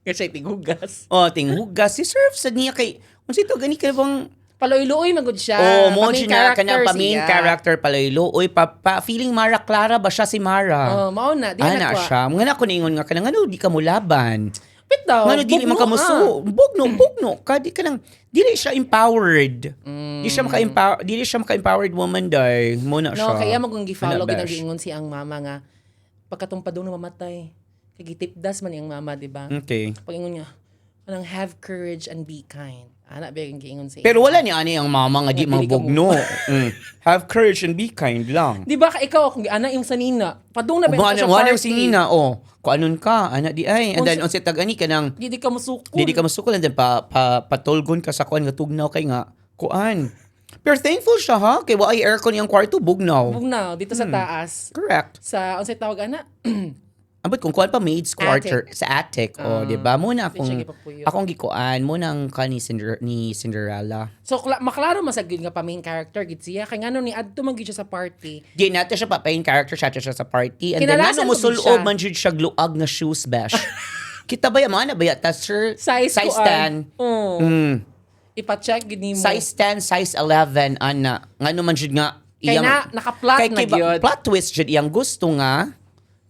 Kasi tigugas. Tinghugas. Deserve sa niya kay, kung sito, gani ka bang, Paloy-loy magud siya. mo Pa-main siya kanang character pa-main siya. character palaylo. Oy, feeling Mara Clara ba siya si Mara? Mao na, di Ana na kwa. siya. Mga na ko ningon nga kanang ano, di ka mo laban. Bitaw. Nga dili man ka mo su. Bugno. Di ka nang, dili siya empowered. Di siya maka-empowered woman day. Muna siya. No, kaya magong gi-follow Ana, besh. ginag-ingon si ang mama nga pagkatong padung na mamatay. Kay gitipdas man iyang mama, di ba? Okay. Pag-ingon niya, anang have courage and be kind. Ana ba yung giingon sa Pero wala ni ani ang mama nga di Nga, dili ka mabugno. Have courage and be kind lang. Di ba ka ikaw kung ana yung sanina, padung na ba yung sa Wala party? si Nina, kung anon ka, ana di ay. And then, Kung on si tagani ka nang, Di ka musukol. di ka masukol, and then patulgon ka sa kuan, nga tugnaw kay nga, kuan. Pero thankful siya ha, kay wa ay aircon yung kwarto, bugnaw. Bugnaw dito sa taas. Correct. Sa unsay tawag ana? Ambot kung kuan pa maid's quarter sa attic, di ba? Muna Di siya akong, gipapuyo. akong gikuan, muna ang ka ni Cinderella. So maklaro masagid nga pa main character gid siya kay ngano ni adto man gid siya sa party. Di natin siya papain character siya sa party. And then, Kinalasan ano mo mo gid sulob siya. man jud siya gluag na shoes bash. Kita ba yung mga nabaya? Tas sir, Size ko, 10. Oh. Mm. Ipa-check gid nimo. Size 10, size 11, ana. Ngano man jud nga. Kay na naka-flat na gyud. Plot twist jud iyang gusto nga.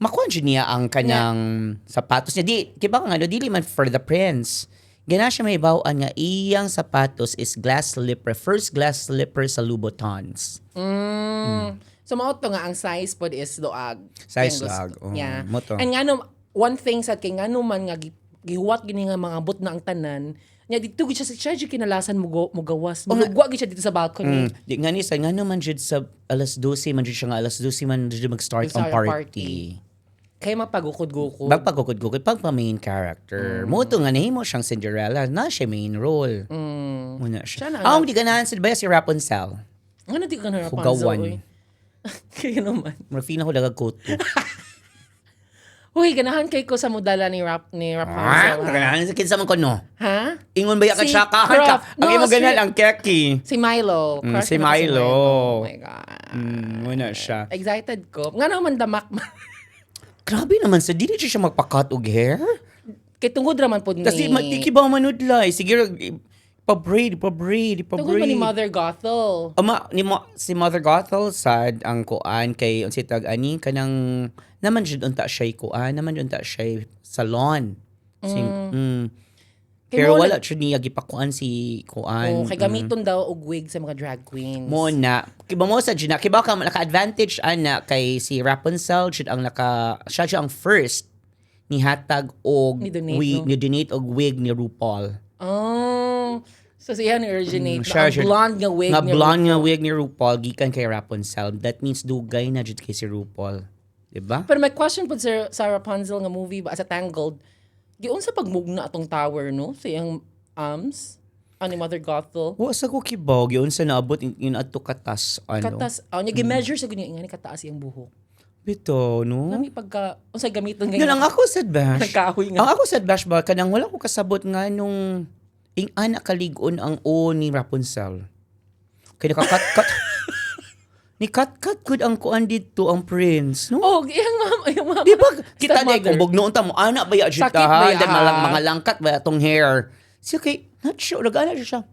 Makuha jud niya ang kanang sapatos niya. Di, kiba nga, dili man for the prince. Gana siya may bawaan nga iyang sapatos is glass slipper. First glass slipper sa Louboutins. So mao to nga ang size pod is doag. Size Yung gusto. doag, oh, Yeah. mo to. And ngano one thing sa kay ngano man nga gihuwat gini nga mga bot na ang tanan. Nya dito gid siya sa siya kinalasan mo gawas. Mulugwa gid siya dito sa balcony. Di nga ni sa nga naman jud sa alas 12 man jud siya nga alas 12 man jud mag-start ang Mag-start ang party. Kay mapagukod-gukod. Pagpagukod-gukod, pag main character. Mo to nga nahimo siyang Cinderella, na siya main role. Muna siya. Siya na Ah, nga. hindi ganahan sila ba si Rapunzel? Ngano di ka na Hugawan. Kaya naman. Marfina ko dagag koto. Uy, ganahan kay ko sa modala ni Ah, Rapunzel. ha? ganahan sa kinsa man ko no. Ha? Ingon ba ka Si tsakahan ka? Croft. Ang No, imo si- ganal ang keki. Si Milo. Crush si ko na Milo. Oh my God. Muna siya. Excited ko. Nga naman damak. Grabe naman sa dili siya magpa-cut og hair. Kay tungod raman po ni... Kasi matiki ba manudlay? Sige, pa-braid. Tungod pa ni Mother Gothel. Si Mother Gothel sad ang kuan kay unsi tag ani kanang naman jud unta siya kuan, naman jud unta siya salon. Kay Pero mo wala jud niya gipakuan si kuan. kay gamiton daw og wig sa mga drag queens. Mo na kiba mo sa jud na kiba ka naka-advantage ana kay si Rapunzel jud ang siya jud ang first ni hatag og Ni donate, wig no? ni donate og wig ni RuPaul. Oh. So siya ni originate Siya ang jud- blonde nga wig nga ni blonde nga RuPaul. wig ni RuPaul gikan kay Rapunzel. That means dugay na jud kay si RuPaul. Diba? Pero may question po sa Rapunzel nga movie ba sa Tangled. Giun sa pagmugna atong tower no sa iyang arms ani Mother Gothel. Wa sa ko kibaw yun sa naabot yun adto katas ano. Katas, niya gi-measure sa ganyan nga ni kataas iyang buhok. Bito no. Nami pagka unsay gamiton Yan ang ako sad bash. Nagkahoy nga. Ang ako sad bash ba kanang wala ko kasabot nga nung ana kaligon ang o ni Rapunzel. Kaya nakakat ni cut good ang kuan dito ang prince no. Oh, iyang mama. Di ba kita di Stepmother. kung bugnoon ta mo ana ba ya jud Sakit ba ta ya? dan mga langkat ba atong hair. Siya kay not sure nagana siya.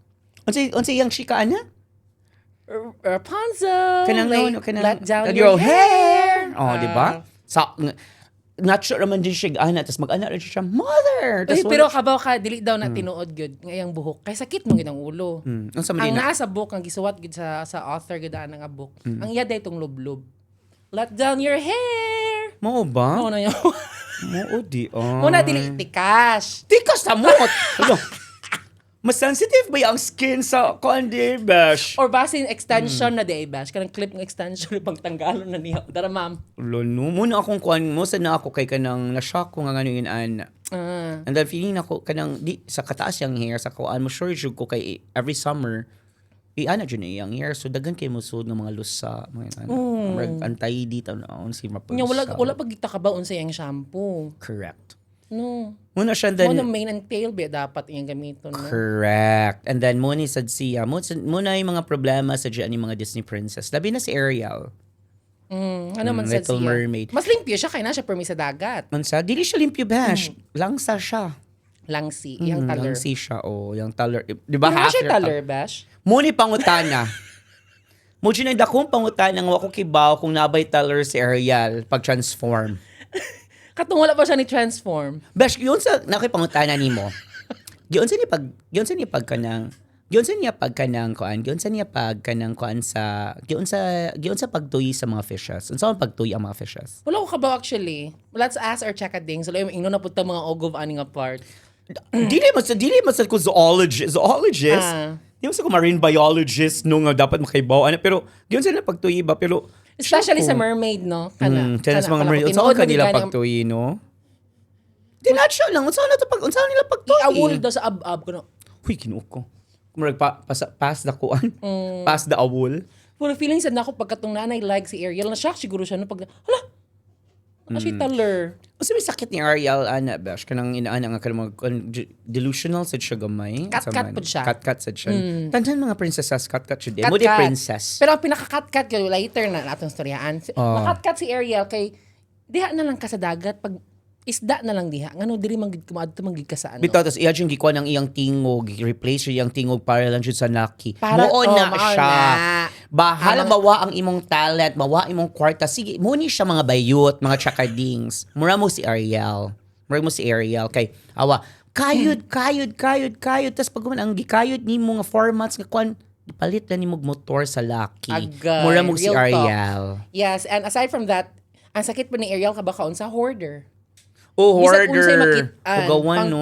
Unsay yang chika ana? Rapunzel. Kanang like, no, kanang let down your your hair. Oh, di ba? Sa not sure naman din siya ana tas mag-ana rin siya mother. Tas Pero kabaw ka dili daw na tinuod gud nga iyang buhok. Kay sakit mo gid ang ulo. unsa man Ang din na? naa sa book ang gisuwat gid sa author gid nga book. Ang iya day tong lublob. Let down your hair. Mao ba? Mo na yun. Mao di. Mo na dili tikas. Tikas sa mot. Ano? Mas sensitive ba yung skin sa kundi bash? Or basin extension na day bash. Kanang clip ng extension pang tanggalon na niya. Dara ma'am. Lolo, muna akong kuan mo sa na ako kay kanang na-shock ko nga ngayon ana. And then feeling ako kanang di sa kataas yung hair sa kuan mo sure jud ko kay every summer ana jud na yung hair so daghan kay mo sud ng mga lusa mga ano. Antay dito na si Rapunzel. Nya wala pag kita ka ba unsay ang shampoo. Correct. No. Muna siya Mo na then main and tail ba dapat iyang gamiton no. correct. And then muna sad siya muna yung mga problema sa dyan yung mga Disney princess. Labi na si Ariel. Ano man sad Little siya. Mermaid. Mas limpyo siya kay na siya permi sa dagat. Mansa, dili siya limpyo bash. Langsa siya. Langsi, iyang taler. Langsi siya yung taler. Di ba Ano half siya your taler bash? Muni pangutana. Mo dyan ang dakong pangutana nga wako kibaw kung nabay taler si Ariel pag-transform. Katong wala pa siya ni transform. Bash, yun sa nakipangutana nimo. Yun sa niya pag kanang Giyon sa niya pag kanang kuan sa giyon sa pagtuyi sa mga fishes. Unsa man pagtuyi ang mga fishes? Wala ko kabaw actually. Let's ask our chakading. So, yung ingno na punta mga ogov aning apart. dili man sa ko zoologist. Di mo sa ko marine biologist no nga dapat makaibaw ana pero giyon sa na pagtuyi ba pero Especially sa mermaid, no? kana sa mga marine unsa man kanila pagtuyi no? Di not sure lang unsa nila pagtuyi. Iawol daw sa ab-ab ko no. Huy kinuok ko. Kumurag pass the kuan. Pass the awol. Pero feeling sad na ako pagkatong nanay like si Ariel. Na-shock siguro siya no pag hala. Actually taler. Kasi may sakit ni Ariel, ana, bash. Kanang inaana nga kanang delusional sad siya gamay. Cut-cut po siya. Cut-cut sad siya. Tantan mga princesses, cut-cut siya. Cut-cut. Mo di princess. Pero ang pinaka-cut-cut ko later na atong storyaan. Makat-cut si Ariel kay diha na lang ka sa dagat pag isda na lang diha. Ngano diri man gid kumaadto man gid ka sa ano. Bitaw, tas iya dyan gikuha ng iyang tingog. Replace siya iyang tingog para lang siya sa Naki. Para- Moon na mao siya. na. Bahala mawa ang imong talent, mawa imong kwarta. Sige, muni siya mga bayot, mga chakadings. Mura mo si Ariel. Kay, awa, kayod. Tas pag ang gikayod ni mga formats nga kwan, ipalit na ni mong motor sa Lucky. Agay, Mura mo si real talk. Ariel. Yes, and aside from that, ang sakit pa ni Ariel kabakaon sa hoarder. Oh, Bisag unsay hoarder. makitaan, Ugawan, no?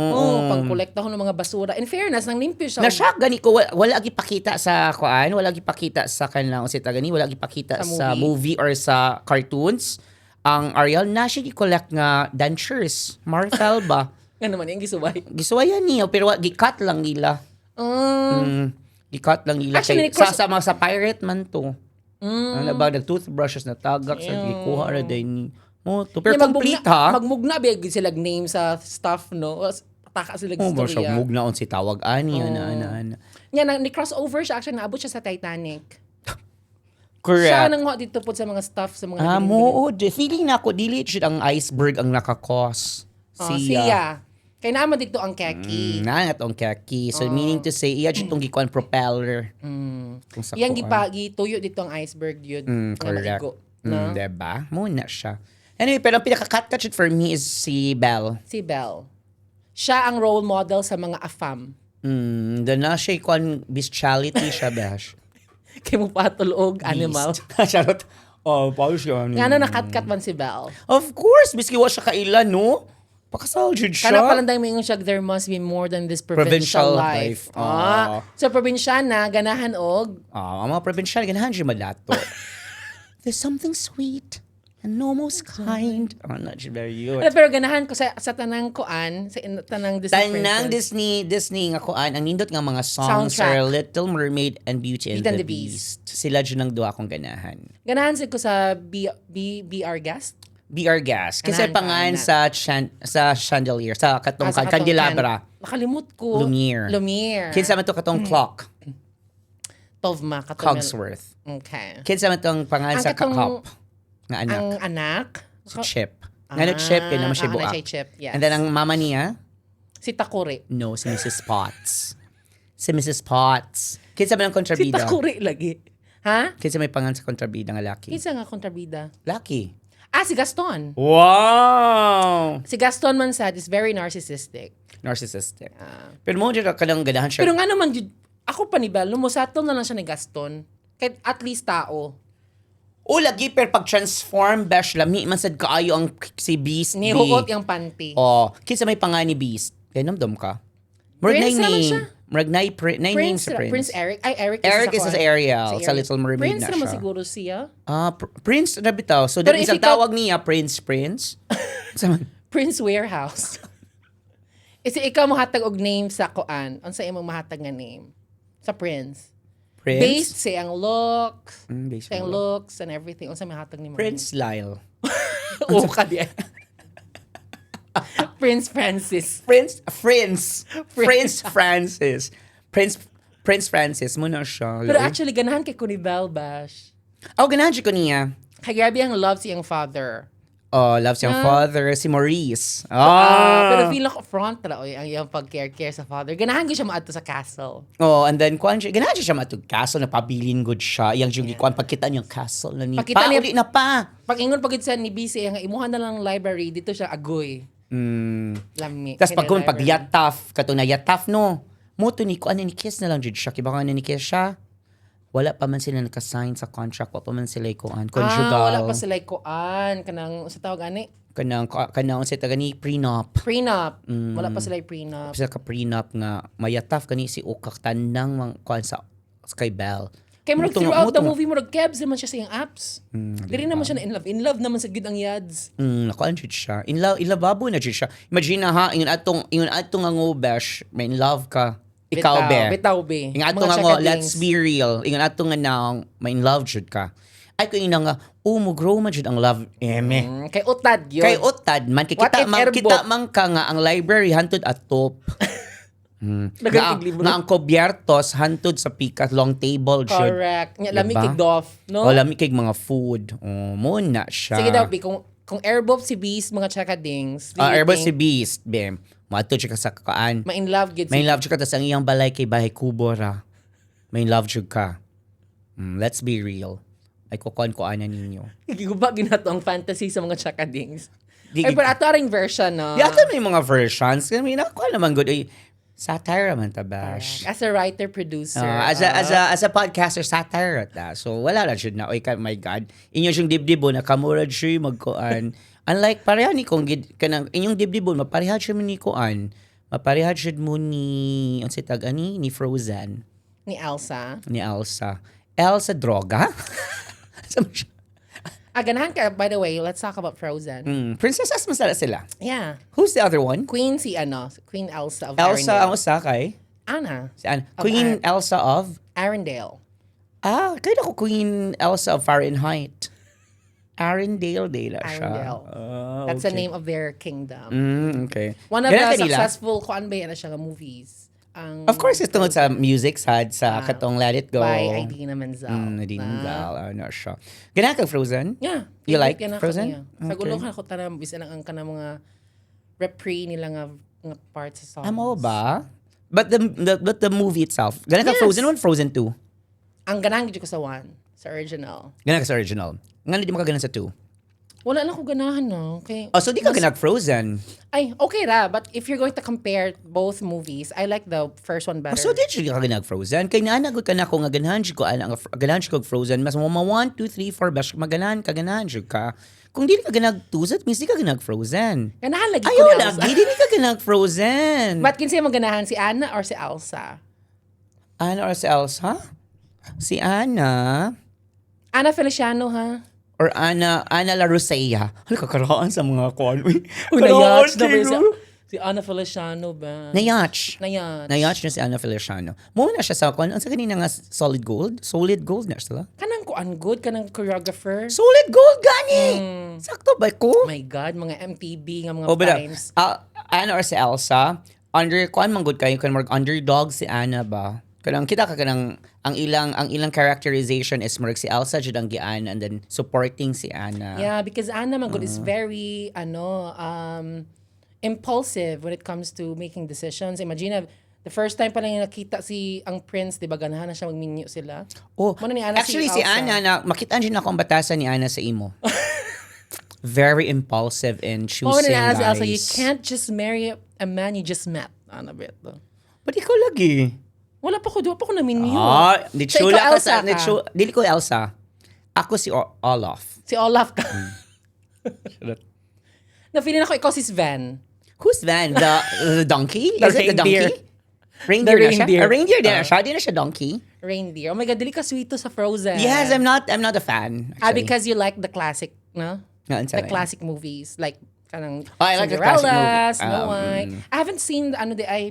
pang-kolektahon ng mga basura. In fairness, nang limpyo siya. Na-shock gani ko wala gipakita sa kuan, wala gipakita sa kanang usit gani, wala gipakita Sa sa movie or sa cartoons. Ang Ariel na siya gi-collect nga dentures, Marvel ba? Nga naman yung gisuway. Gisuwayan niya pero gi-cut lang nila. Gi-cut lang nila Actually, kay sa mga sa pirate man to. Ano ba nag-toothbrushes na tagak sa gikuha ra din mo to. Pero complete ha. Magmugna ba yun sila name sa stuff, no? Taka sila Oh, ba siya istorya. mugnaon si tawag ani ana. Nga, ni crossover siya. Actually, naabot siya sa Titanic. Correct. Siya nang dito po sa mga stuff, sa mga Mo, feeling na ako, dili siya ang iceberg ang nakakos. Siya. Kaya naman dito ang keki. Nangat ang kaki. So, meaning to say, iya siya itong gikuan propeller. Kung sa Iyang kuan. gituyo dito ang iceberg yun. Correct. No? Diba? Muna siya. Anyway, pero ang pinaka-cut for me is si Belle. Si Belle. Siya ang role model sa mga afam. Doon na siya ikuan bestiality siya, Bash. Kaya mo patulog, animal. Charot. Oh, paano siya? Nga na nakat-cut man si Belle. Of course, biski wa siya kailan, no? Pakasal jud siya. Kana palang dahil may siya, there must be more than this provincial life. So, probinsyana, ganahan og. Ang mga provincial, ganahan siya madato. There's something sweet and almost kind. Not siya very yun. Pero ganahan ko sa tanang kuan, sa tanang Disney Tanang princess. Disney nga kuan, ang nindot nga mga songs Soundtrack. are Little Mermaid and Beauty and Beauty and the the Beast. Sila dyan ang duwa kong ganahan. Ganahan ko sa BR Guest. BR Gas. Kasi Ganahan pangan ka, sa chandelier, sa katong Sa candelabra. Nakalimot ko. Lumiere. Kinsa Kinsa man to katong clock. Tovma. Cogsworth. Okay. Kinsa man tong pangan Ang sa katong- cup. Nga anak. Ang anak. Si Chip. Nga Chip, kaya naman siya buak. Si Chip, yes. And then ang mama niya, Si Takuri. no, si Mrs. Potts. Si Mrs. Potts. Kinsa man ang Si kontrabida? Takuri lagi. Ha? Kinsa may pangan sa kontrabida nga laki? Kinsa nga kontrabida? Laki. Si Gaston. Wow! Si Gaston man sad is very narcissistic. Narcissistic. Pero mo dyan kanang ganahan siya. Pero nga naman, ako pa ni Bel, lumusatol na lang siya ni Gaston. Kahit at least tao. O lagi per pag-transform bash lami man sad kaayo ang si Beast. Nihuot yung panty. Oh, kinsa may pangan ni Beast? Kay namdom ka. Murag Prince naman siya. Murag nay name sa Prince. Prince Eric. Eric Eric is sa Ariel, sa Little Mermaid Prince na naman siya. siguro siya. Prince na bitaw. So Pero dahil if isang ikaw- tawag niya Prince. Prince Warehouse. Kasi ikaw mahatag og name sa kuan. Unsa imong mahatag nga name? Sa Prince. Based sa ang looks. Based Sa ang on looks and everything. Unsa mahatag ni mo? Prince Lyle. Oo ka di. Prince Francis. Prince Francis. Prince Francis mo na siya. Pero actually, ganahan kay Kunibel Bash. Ganahan siya ko niya. Kay grabe ang love siyang father. Oh, loves yung father, si Maurice. Pero feel like front tala ang iyang pag-care sa father. Ganahan ko siya maadto sa castle. Oh, and then kuan siya, ganahan siya matug castle na pabilin good siya. Iyang yung kuan pagkita niyang castle na ni. Pakita niya- Uli na pa. Pag ingon pagid sa ni BC nga imuhan na lang library dito siya agoy. Lami. Tapos pag Kaya pag library. yataf, katong na yataf no. Mo to ni kuan ni kiss na lang jud siya. Kiba ni kiss siya. Wala pa man sila naka-sign sa contract, wala pa man sila kuan conjugal. Wala pa sila kuan kanang sa tawag ani kanang sa tagani prenup. prenup. Wala pa sila prenup. Sa ka prenup nga mayataf kani si Ukak tanang mga kuan sa kay Belle. Kaya murag Muto nga- throughout the muto nga- movie murag kebs naman siya sa iyang apps. Dili naman siya na in love. In love naman sa gid ang yads. Nakuan jud siya. Ilababo na jud siya. Imagine na ha, ingon atong nga ngobesh, may in love ka. Ikaw be. Bitaw be. Ingon atong Mga nga chakadings. let's be real. Ingon atong nga now, may in love jud ka. Ay ko ina nga, mo grow man jud ang love. Eme. Kay utad yun. Kay utad man kay What if kita airboat? man ka nga ang library hantud atop. Daghang tiglibro. Nga ang kobyertos hantud sa pikas long table jud. Correct. Nya lami Diba? kig doff, no? O lami kay mga food. Mo na siya. Sige daw, Bi, kung airbop si Beast, mga chakadings, do you Airbus si think Beast, bem. Mato siya ka sa kaan. ma-in love gid May si love siya ka, tas ang iyang balay kay bahay kubo ra. May love siya ka. Let's be real. Ay kukuan ko ana ninyo. Giguba ginato ang fantasy sa mga chakadings. Di- Ay, pero ato aring version, no? Yata may mga versions. I mean, ako naman good. Ay, satire man tabash. As a writer-producer. As a podcaster, satire ta. So, wala na siya na. Oy, my God. Inyo siyang dibdibon, nakamurad siya magkuan. Unlike, pareha ni kung kanang inyong dibdibon, maparehad siya ni kuan. Maparehad siya mo ni, ang sitag ani, ni Frozen. Ni Elsa. Ni Elsa. Elsa droga? Sama siya. Ganahan ka, by the way, let's talk about Frozen. Princesses masala sila. Yeah. Who's the other one? Queen Queen Elsa of Elsa ang Arendelle. usa kay? Anna. Si Anne. Of Queen Elsa of? Arendelle. Kaya ako Queen Elsa of Fahrenheit. Arendelle siya. Arendelle. That's the name of their kingdom. Okay. One of Ganun the kanila? successful, kuan ba yan na siya nga movies. ang Of course, ito sa music side sa katong Let It Go. by Idina Menzel. Nadine Menzel. Ano siya. Ganun ka Frozen? Yeah. You like favorite ka na Frozen? kaniya. Sa gulo ka ako tanang bisan ang kana mga repri nila nga parts sa songs. Amo ba? But the movie itself. Ganun ka Yes. Frozen 1, Frozen 2. Ang ganahan ko sa 1, sa original. Ganun ka sa original. Nga di mo ka ganun sa 2. Wala na ko ganahan no. Okay. Oh, so di ka ganag Frozen. Ay, okay ra, but if you're going to compare both movies, I like the first one better. Oh, so di ka ganag Frozen. Kay naanagod ka na ko nga ganahan siya ko ganahan siya ko Frozen. Mas mo 1, 2, 3, 4 bash maganahan ka ganahan siya ka. Kung di ka ganag tuzat, means di ka ganag Frozen. Ganahan lagi ko Ayaw ni lagi, Elsa. di ka ganag Frozen. But kinsa mo ganahan, si Anna or si Elsa? Anna or si Elsa? Si Anna. Anna Feliciano, ha? Or Ana Larusea. Ano kakaraan sa mga kuan? Uy, Nayatch na ba karoon, siya? Kiro. Si Anna Feliciano ba? Nayatch. Nayatch. Nayatch na si Anna Feliciano. Muna siya sa kuan. Ang sa kanina nga solid gold? Solid gold na sila. Kanang kuan good, kanang choreographer. Solid gold gani! Sakto ba ko? Oh my God, mga MTV nga mga times. Anna or si Elsa, kuan man good kayo, kanang underdog si Anna ba? Kanang kita ka kanang ang ilang characterization is marag si Elsa jud ang gian and then supporting si Anna. Yeah, because Anna Manggod is very, impulsive when it comes to making decisions. Imagine, the first time pa lang yung nakita ang prince, di ba, ganahan na siya magminyo sila. Oh, Muna ni Anna actually si si Elsa. Anna na makitaan din ako ang batasan ni Anna sa imo. Very impulsive in Muna choosing ni Anna si guys. Elsa, you can't just marry a man you just met. Ano ba ito? Ba't ikaw lagi? Wala pa ko, di pa ko naminyo. Di So, chula ikaw, ka Elsa sa... ka? Dili ko Elsa. Ako si Olaf. Si Olaf ka. Na-feeling ako ikaw si Sven. Who's Van? The donkey? The Is it the reindeer. donkey? Reindeer The na siya? reindeer. A reindeer din na siya? Di na siya donkey? Reindeer. Oh my God, dili ka sweet to sa Frozen. Yes, I'm not a fan. Actually. Because you like the classic, no? Nga, The sabi. classic movies. Like, kanang I like the classic Cinderella, movie. Snow White. I haven't seen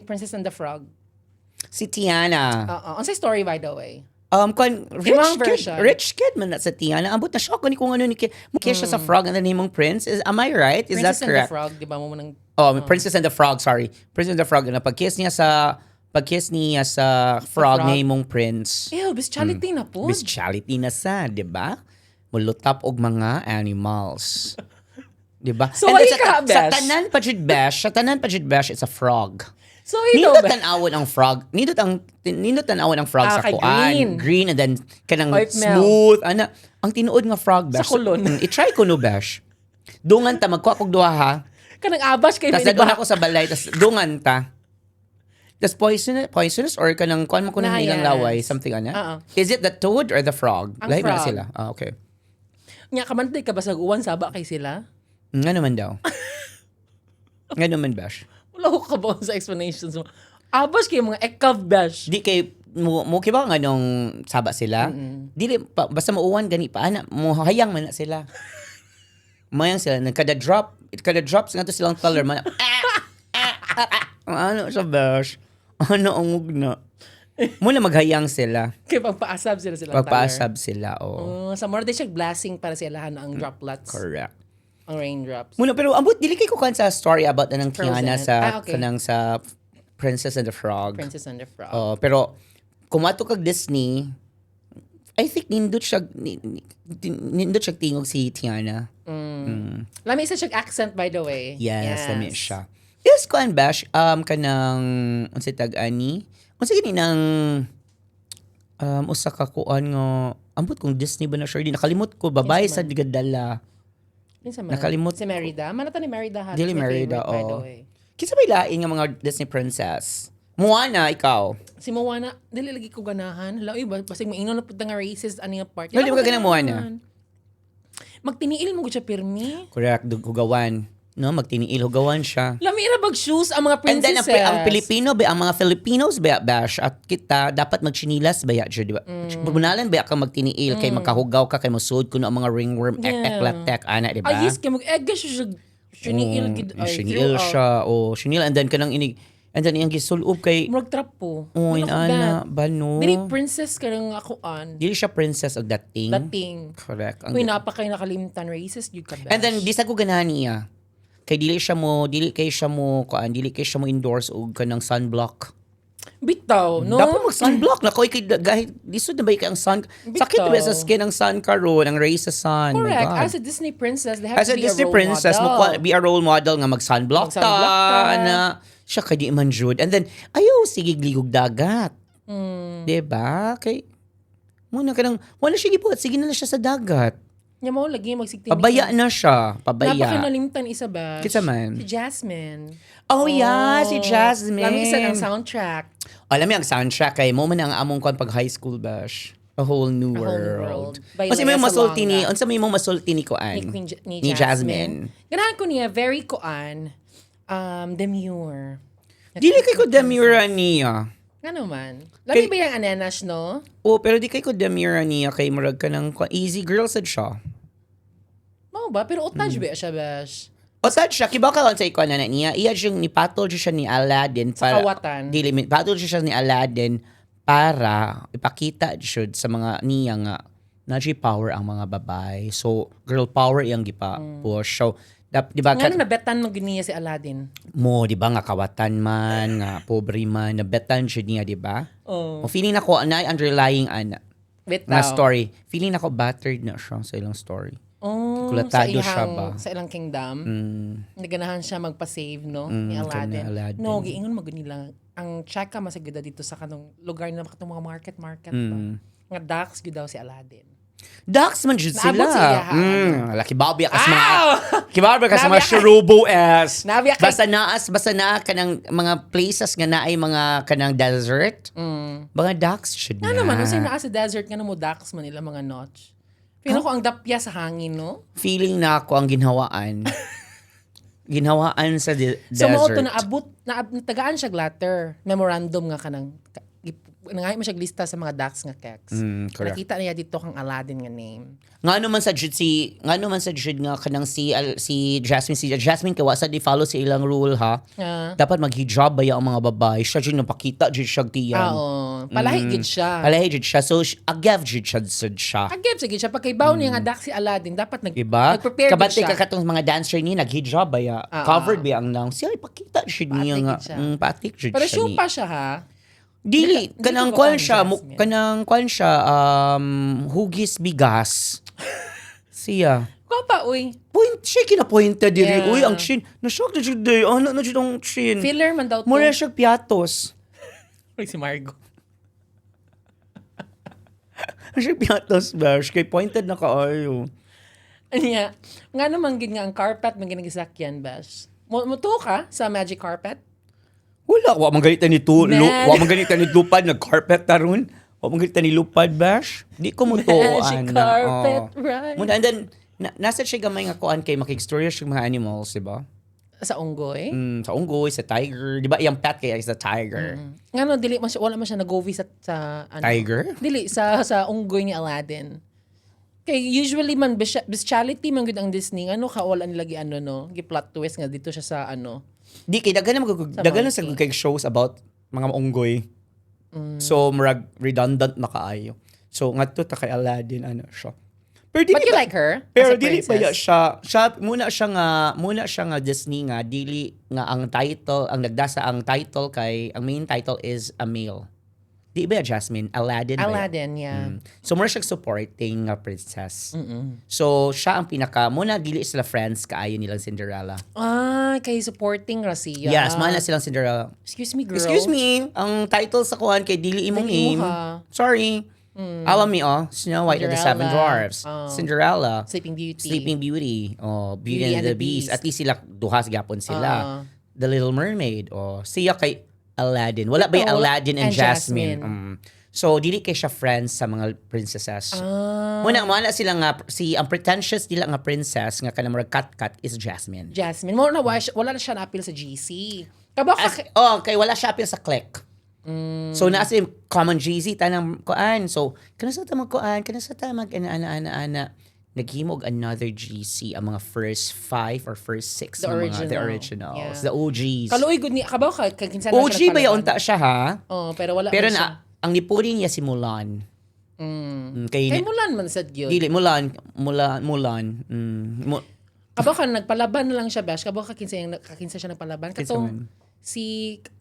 Princess and the Frog. Si Tiana. Ang sa story, by the way. Rich version. kid man na sa Tiana. Ambot na shock ko ni kung ano ni Mukha siya sa frog and the name mong Prince. Am I right? Is Princess that correct? and the Frog, di ba mo nang... Princess and the Frog, sorry. Princess and the Frog. Na pag-kiss niya sa frog, frog. name mong Prince. Ew, bestiality na po. Bestiality na sa, di ba? Mulutap og mga animals. Di ba? So, And then ay ka, sa Besh? tanan pa jud besh, it's a frog. So, ito Nindot ba? tanawon ang frog. Nindot tanawon ang frog sa kay kuan. green. And then kanang Oat milk. smooth. Ang tinuod nga frog besh. Sa kulon. I-try ko no besh. Dungan ta magkuha kog duha ha. Kanang abash kayo. Tas dagon ako sa balay tas dungan ta. Tas poisonous or kanang kuan mo kuno Na, nilang yes. laway something ana. Oo. Is it the toad or the frog? Ang Lahi man frog. sila. Okay. Nya, kamantay ka ba sa guwan, saba kay sila? Nga naman daw. Nga naman besh. Wala ko kabaw sa explanations mo. Abash kayo mga ekav bash. Di kay mo kiba nga nung saba sila. Dili basta mauwan gani pa ana mo hayang man na sila. Mayang sila kada drops nga to silang color man. Ano sa bash? Ano ang ugna? Muna maghayang sila. Kaya pagpaasab sila Pagpaasab sila, oh. Sa more day siya blessing para sa ilahan ang droplets. Correct. Ang raindrops. Muna pero ambot dili kay ko kan sa story about anang Tiana Frozen. sa Okay. kanang sa Princess and the Frog. Princess and the Frog. Pero kumato kag Disney, I think nindot siya tingog si Tiana. Lami isa siya accent, by the way. Yes, lami siya. Yes, kuan bash kanang unsa tag ani? Unsa gini nang usa ka kuan nga ambot kung Disney ba na sure di nakalimot ko babae sa digadala. Nakalimot Si Merida. Manata ni Merida ha. Dili That's my Merida, favorite, by the oh. way. Kinsa may lain nga mga Disney princess? Moana, ikaw. Si Moana, dili lagi ko ganahan. Hala, basig maingon na pud nga racist ani nga part. Dili mo ka ganang Moana? Magtiniil mo gud siya pirmi. Correct, hugawan. No, magtiniil, hugawan siya. Lami ra bag shoes ang mga And then, princesses. ang Pilipino, ang mga Filipinos, bash, at kita, dapat magchinilas, di ba? Bunalan, kang magtiniil, kay magkahugaw ka, kay masud kuno ang mga ringworm, eklat-tek, ana, di ba? Ay, yes, kaya mag-egg siya siniil. Shinil siya, shinil, and then kanang inig, and then iyang gisulob kay, Murag trap po. ana, bano. Dili princess ka ng akoan. Dili siya princess of that thing. Dating. Correct. Uy, napakay nakalimtan racist, yun ka, And then, di sa ko ganahan niya. Kay dili kay siya mo endorse og kanang sunblock. Bitaw, no? Dapat mag-sunblock na ko kahit lisod na ba ang sun. Sakit ba sa skin ang sun karon, ang rays sa sun. Correct. My God. As a Disney princess, they have As to a be Disney a role princess, model. be a role model nga mag-sunblock Mag-sunblock ta. na siya kay di man jud. And then ayaw sige ligog dagat. Diba? Kay muna kanang wala siya gibuhat, sige na siya sa dagat. Nya mo lagi magsigtinig. Pabaya na siya, pabaya. Napakinalimtan isa ba? Kinsa man? Si Jasmine. Oh yeah, si Jasmine. Lamisan ang soundtrack. Alam mo ang soundtrack kay mo man ang among kon pag high school bash. A whole new world. By Kasi may Lea masulti ni, Salonga. unsa may mong masulti ni koan? Ni Jasmine. Ganahan ko niya, very koan, demure. Dili kay ko demura niya. Nga naman. Lami ba yung ananas, no? Oh, pero di kay ko demura niya kay murag ka ng easy girl sad siya. Mao ba? Pero utaj ba siya, Bash? O sad siya, kibaw ka lang sa ikaw na niya. Iya yung nipatol siya ni Aladdin. Sa kawatan. Dili, patol siya ni Aladdin para ipakita siya sa mga niya nga na power ang mga babae. So, girl power iyang gipa-push. So, di ba? Nga nabetan mo giniya si Aladdin. Mo, di ba, nga kawatan man, nga pobre man, nabetan siya niya, di ba? Oh. O feeling ako, na underlying Bitaw. na story. Feeling ako battered na siya sa ilang story. Oh, Kulatado sa siya ba? Sa ilang kingdom. Naganahan siya magpa-save, no? Ni Aladdin. ni Aladdin. No, giingon mo nila. Ang tsaka masagida dito sa kanong lugar na makatong mga market ba? Nga Dax gyud daw si Aladdin. Dax man jud sila. Naabot siya, ha? Laki babi ka sa mga Ow! kibabi ka sa mga Nabiya ka. shurubo as. Nabiya ka. Basta na kanang mga places nga naay mga kanang desert. Mga Dax should na. Nga naman, usay naa sa desert nga mo Dax man nila mga notch. Pero ko ang dapya sa hangin, no? Feeling na ako ang ginhawaan. Ginhawaan sa So mo to desert. natagaan siya glatter. Memorandum nga kanang nangahi mo siya lista sa mga Dax nga keks. correct. Nakita niya dito kang Aladdin nga name. Ngano man sa jud nga kanang si Jasmine kay wasa di follow si ilang rule ha. Dapat maghijab ba ang mga babae. Siya jud napakita jud siya tiyan. Oo. Palahi gid siya. Palahi jud siya. So agav jud siya. Agib sige siya pagkaibaw niya nga Dax si Aladdin dapat Diba? nag-prepare gid Kabante siya. ka katong mga dancer ni naghijab ba ya. Covered ba ang nang siya ipakita jud niya Patik nga. siya. Patik jud Pero siya. sure ni. pa siya ha. Dili Dili kanang ko kwan ang siya, Jasmine. hugis bigas. Siya. Kapa uy. Point siya kinapointa diri. Yeah. Uy, ang chin. Na-shock na jud day. Ano na jud ang chin. Filler man daw to. Mura siya piatos. Uy, si Margo. Siya piatos bash. Kay pointed na kaayo. Anya, nga naman gid nga ang carpet man ginagisakyan bash. Muto ka sa magic carpet? Wala. Wa man ganita ni Man. Wa man ganita ni lupad. Nag-carpet taron. Wa man ganita ni lupad bash. Di ko mo Magic carpet, right. Muna, and then, nasa siya gamay nga kuan kay makikistorya siya mga animals, di ba? Sa unggoy? Sa unggoy, sa tiger. Di ba? Yung pet kaya is the tiger. Nga no, dili man siya, wala man siya nag-govi sa ano. Tiger? Dili, sa unggoy ni Aladdin. Kay usually man, bestiality man gud ang Disney. Ano ka, wala nilagi ano no? Gi-plot twist nga dito siya sa ano. Di kay daghan na sa monkey. kay shows about mga unggoy. So murag redundant na kaayo. So ngadto ta kay Aladdin ano siya. Pero But dili you ba- like her? Pero as a dili ba ya princess? siya muna siya nga Disney nga dili nga ang title ang nagdasa ang title kay ang main title is a male. Di ba ya, Jasmine? Aladdin ba ya? Aladdin, yeah. So mura siya supporting nga princess. So siya ang pinaka muna dili sila friends kaayo nilang Cinderella. Ah, kay supporting Rasia. Yes, mahal na silang Cinderella. Excuse me, girl. Excuse me, ang title sa kuhan kay Dili Imong Dili Aim. mo ha. Sorry. Alam me, Snow White and the Seven Cinderella. Dwarfs. Oh. Cinderella. Sleeping Beauty. Sleeping Beauty. Beauty and the Beast. At least sila, duhas gyapon sila. The Little Mermaid. Siya kay Aladdin. Wala ba yung Ito, Aladdin and and Jasmine? Jasmine. So, dili kay siya friends sa mga princesses. Muna sila nga, ang pretentious nila nga princess, nga kanang mga cut is Jasmine. Jasmine. Mo na wala na siya na-appeal sa GC. Kabaka, Kay wala siya appeal sa click. So nasa yung common GZ tanang kuan. So kanasa ta magkuan, kanasa ta mag ana naghimog another GC ang mga first 5 or first 6 The the original. originals, Yeah. the OGs. kaluoy good ni kabaw ka kinsa na OG ba yung unta siya ha? Oh, pero wala Pero man siya. ang nipuri niya si Mulan. Kay Kay Mulan man sad gyud. dili Mulan. Kabaw ka nagpalaban na lang siya bash. Kabaw ka kinsa siya nagpalaban. Kinsa Katong man?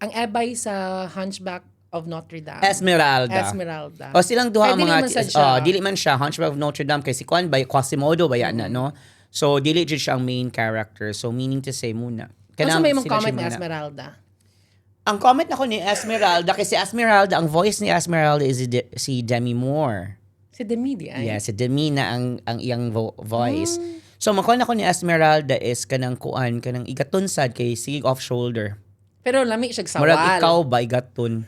ang ebay sa Hunchback of Notre Dame. Esmeralda. O silang duha Kaya dili mga man sad siya. dili man siya Hunchback of Notre Dame kay si Kwan by Quasimodo ba yan na no. So dili jud siya ang main character. So meaning to say muna. Ano may mong sila comment siya ni muna. Esmeralda? Ang comment ako ni Esmeralda kasi Esmeralda, ang voice ni Esmeralda is si Demi Moore. Si Demi ay. Yeah, si Demi na ang iyang voice. So makuha ako ni Esmeralda is kanang kanang igatunsad kay sig off shoulder. Pero lami siya sa Murag wall. ikaw ba igaton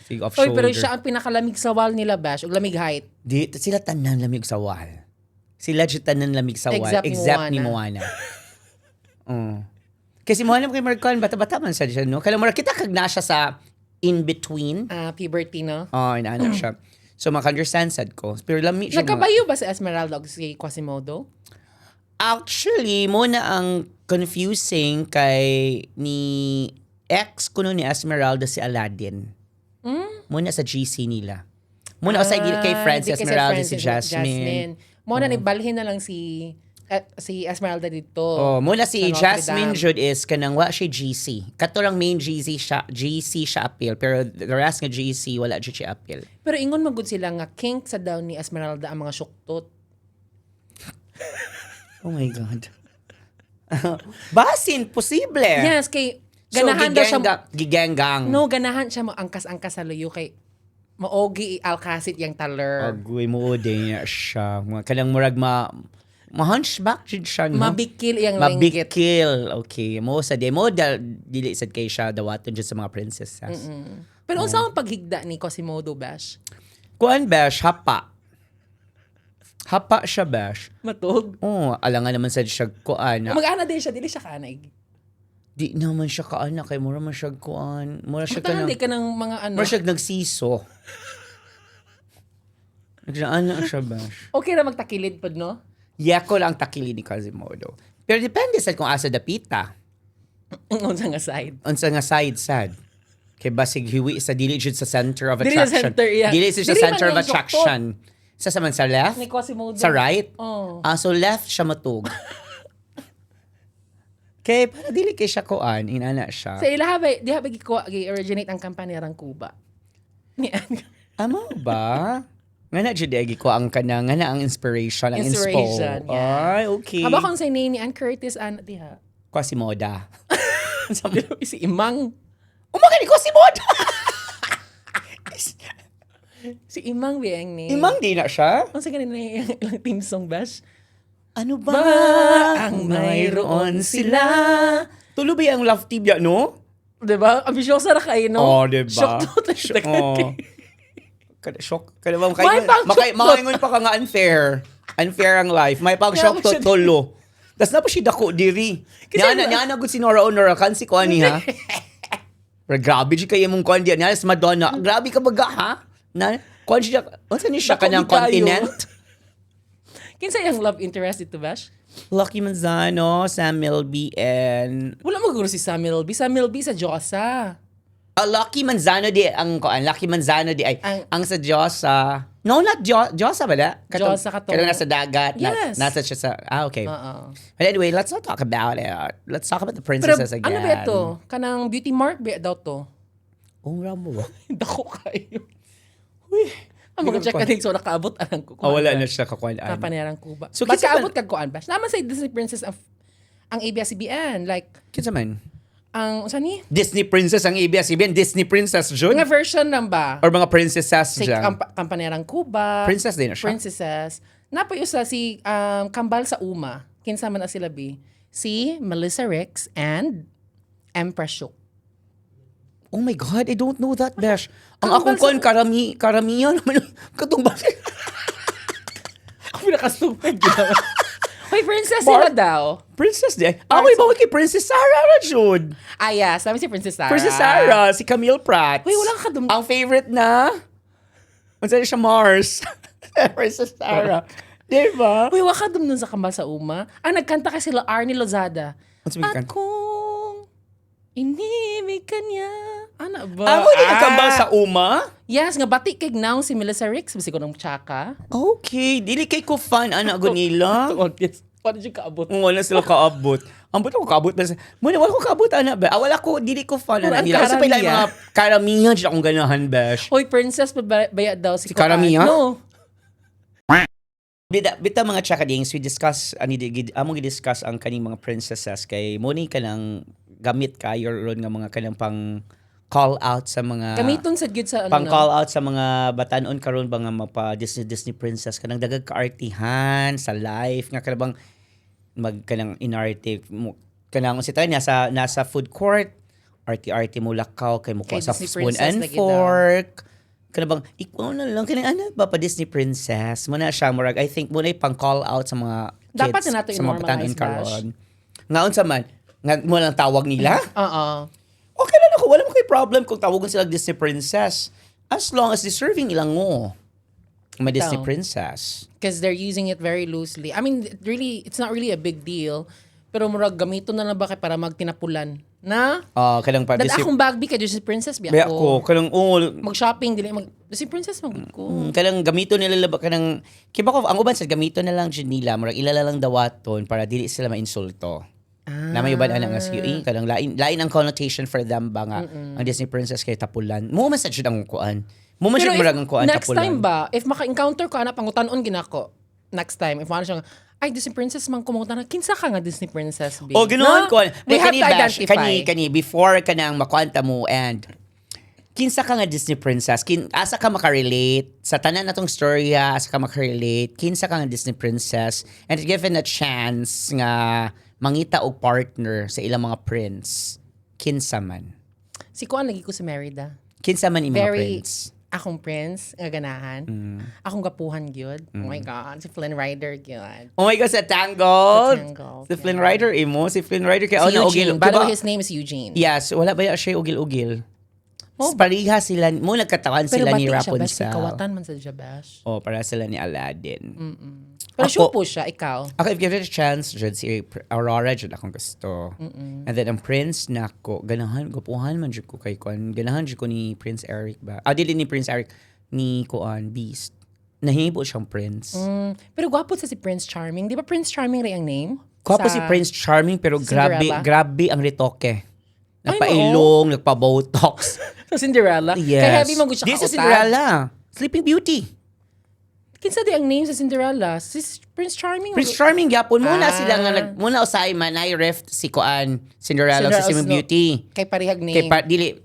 sig off Oy, shoulder. pero siya ang pinakalamig sa wall nila, Bash. O lamig height. Di, sila tanan lamig sa wall. Sila jud tanan lamig sa wall. Except Ni Moana. Kasi Moana kay Marcon, bata-bata man sa siya, no? Kaya mura kita kag na siya sa in-between. Puberty, no? Inaana siya. So, maka-understand sad ko. Pero lamig siya. Nagkabayo ba si Esmeralda o si Quasimodo? Actually, muna ang confusing kay ni ex kuno ni Esmeralda si Aladdin. Muna sa GC nila. Muna sa kay friends si Esmeralda si Jasmine. Muna nagbalhin na lang si Esmeralda dito. Muna si sa Notre Jasmine Dame. jud is kanang wa siya GC. Kato lang main GC siya appeal pero the rest nga GC wala jud siya appeal. Pero ingon magud sila nga kink sa daw ni Esmeralda ang mga syuktot. Oh my God. Basin, posible. Yes, kay ganahan daw siya. Gigenggang. No, ganahan siya mo angkas-angkas sa luyo kay maogi alkasit yang taler. Agoy mo din niya siya. Kanang murag ma-hunchback jud siya. No? Mabikil iyang linggit. Mabikil. Okay. Mo sa demo dili sad kay siya dawaton jud sa mga princesses. Pero unsa ang paghigda ni Quasimodo, Bash? Kuan Bash, hapa. Hapa siya, Bash. Matog. Alangan naman sa siya kuan. Mag-ana din siya, dili siya kanay. Di naman siya kaana kay mura man siya kuan. Mura siya Magtahan kanang di ka ng mga ano. mura siya nagsiso. Nagsaana siya, Bash. Okay ra magtakilid pod, no? Yako lang takili ni Quasimodo. Pero depende sa kung asa dapita. Unsa nga side. Unsa nga side sad. Kay basig hiwi sa dili jud sa center of Dili sa attraction. center, yeah. Dili sa Dili center man of yung attraction. Sa man sa left? Ni Quasimodo. Sa right? Oh. So left siya matug. Kay para dili kay siya kuan, inana siya. Sa ilaha ba, diha ba gi-originate ang kampanirang Cuba? Ni Amo ba? Nga na jud agi ko ang kanang nga na ang inspiration, ang Inspiration, inspo. yeah. Ay, okay. Haba kung sa ni Ann Curtis ana diha. Quasimoda. Si Imang. Umaga ni Quasimoda. Si Imang biyang ni. Imang di na siya? Ang sa kanina yung ilang team song, Bash? Ano ba ang mayroon sila? Tulo ba yung love team ya, no? Diba? Ambisyosa na kayo, no? Diba? Shock to Shock. Kada shock. Kada ba? May pang shock to. Makaingon pa ka nga unfair. Unfair ang life. May pang shock to tulo. Tas na pa siya dako diri. Niya na gud si Nora Honora kan si Kwani ha. Pero grabe siya kayo mong kuan diyan. Niya si Madonna. Grabe ka baga ha? Na kuan siya. Unsa ni siya Dako kanang di kayo. continent? Kinsa yung love interest dito, Bash? Lucky Manzano, Sam Milby, and Wala maguro si Samuel B. Samuel B. sa Diyosa. Lucky Manzano di ang kuan. Lucky Manzano di ay ang sa Diyosa. No, not Diyosa ba da? Diyosa katong- Katong nasa dagat. Yes. Nasa siya sa okay. Oo. But anyway, let's not talk about it. Let's talk about the Pero princesses again. ano ba ito? Kanang beauty mark ba daw to? Ramo ba? Dako kayo. Uy. Ang mga check ka din, so nakaabot anang kukuan. Wala na siya kakuan. Kapanirang Cuba. So, So, ba't kinsa kaabot kag kuan, Bash? Naman sa Disney Princess ang ABS-CBN. Like, Kinsa man? ang, saan ni? Disney Princess ang ABS-CBN. Disney Princess jud? Nga version lang ba? Or mga princesses Si dyan? Kampanerang Cuba. Princess din na siya? Princesses. Napayo sa si Kambal sa Uma. Kinsa man na sila bi? Si Melissa Ricks and Empress Shook. Oh my God, I don't know that, Besh. Ang Ang akong kuan, karamihan naman. Katong ba? Ako pinakastupid ginawa. Hoy, princess sila daw. Princess di. Ako iba kay Princess Sarah na, Jude. Yes. Sabi si Princess Sarah. Princess Sarah, si Camille Pratt. Hoy, walang kadum. Ang favorite na, ano siya, Mars. Princess Sarah. Diba? Hoy, wakadum nun sa Kambal sa Uma. Ang nagkanta kasi sila Arnie Lozada. Ano sabi At kan? kung inibig ka niya. Ano ba? Amo di nagkambal sa Uma? Yes, nga batik kay now si Melissa Ricks. Basi ko ng tsaka. Okay, dili kay ko fan, ana, gunila. Yes. Paano siya kaabot? Wala sila kaabot. Ambot ako kaabot ba? Muna wala ko kaabot ana ba? Wala ko dili ko fan Mura ana ang nila. Sa pila karamihan. mga karamihan siya akong ganahan bash. Hoy, princess, baya daw si Si Karamihan? No. Bita mga chakadings, we discuss among i-discuss ang kaning mga princesses kay muni ka nang gamit kayo ron nga mga kanang pang call out sa mga Gamiton sa good sa ano pang na. call out sa mga batanon karon ba nga mapa Disney princess kanang dagag kaartihan sa life nga kanang mag kanang inarte mo kanang si tayo nasa food court arty mo lakaw kay mo Kay sa Disney spoon princess and lagi fork kana bang ikaw na lang kanang ano ba pa Disney princess mo na siya murag I think mo na pang call out sa mga kids Dapat na nato sa mga batanon i-normalize, karon ngaon sa man nga mo lang tawag nila Oo. okay lang ako wala mo kay problem kung tawagan sila Disney princess as long as deserving ilang mo may Disney Ikaw. princess. Because they're using it very loosely. I mean, really, it's not really a big deal. Pero murag gamito na lang ba kay para magtinapulan. Na? Kanang pa Dada akong bag kay Disney Princess biya Baya ko. ko kanang Mag-shopping dili Disney Princess mag ko. kanang gamito nila laba kanang kiba ko ang uban sa gamito na lang jud nila murag ilala lang dawaton para dili sila mainsulto. Na may uban ana nga sige kanang lain ang connotation for them ba nga ang Disney princess kay tapulan. Mo man sa jud ang kuan. Mo man Pero jud murag ang kuan next tapulan. time ba, if maka-encounter ko ana pangutan-on ginako. Next time, if ano siya, ay Disney Princess man kumunta na, kinsa ka nga Disney Princess be? O ganoon ko. We have Kani to bash, identify. kani before ka nang makwanta mo and kinsa ka nga Disney princess? Asa ka makarelate? Sa tanan natong storya, asa ka makarelate? Kinsa ka nga Disney princess? And given a chance nga mangita og partner sa ilang mga prince, kinsa man? Si Kuan lagi ko si Merida. Kinsa man imong mga Very prince? akong prince, nga ganahan. Akong gapuhan gyud. Oh my God, si Flynn Rider gyud. Oh my God, sa Tangled? Sa Tangled, Si Flynn yeah. Rider, imo? Si Flynn Rider kay Si na Eugene. ugil. By the Diba? way, his name is Eugene. Yes, wala ba siya ugil-ugil? Oh, Pariha sila, mo nagkatawan Pero sila ni batik siya, best Rapunzel. kawatan man sa Jabash. Oh, para sila ni Aladdin. Pero Ako- sure po siya, ikaw. Ako, if given a chance, jud si Aurora, jud akong gusto. And then, ang Prince na ko, ganahan, gupuhan man jud ko kay Kuan. Ganahan jud ko ni Prince Eric ba? Dili ni Prince Eric, ni Kuan, Beast. Nahibo siyang Prince. Pero gwapo sa si Prince Charming. Di ba Prince Charming rin ang name? Kwapo Sa- si Prince Charming, pero Cinderella? grabe ang retoke. Ay, Nagpailong, nagpa-botox. Sa Cinderella? Yes. Kaya heavy mo siya Di sa kautad. Cinderella. Sleeping Beauty. Kinsa di ang name sa Cinderella? Si Prince Charming. Prince Charming gyapon muna Ah. sila nga muna usay man ay rift si Kuan Cinderella Cinderella, sa Sleeping no. Beauty. Kay parihag name. Kay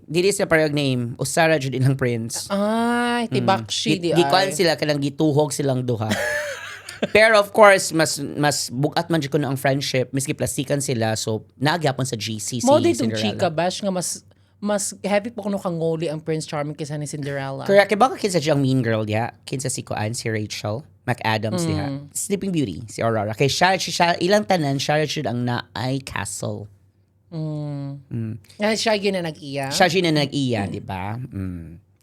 dili sa parehag name, usara jud ilang prince. Ay, tibak she di Di kuan ay. sila kanang gituhog silang duha. Pero of course, mas bukat man jud ko na ang friendship, miski plastikan sila, so nagyapon sa GC si Mo di itong Cinderella. chika bash nga mas heavy po kuno kangoli ang Prince Charming kaysa ni Cinderella. Correct. Kaya baka kinsa siyang mean girl diha? Kinsa si Kuan, si Rachel McAdams diha. Sleeping Beauty, si Aurora. Kay siya ilang tanan, siya jud ang naay castle. Siya yun na nag-iya. Siya na nag-iya, di ba?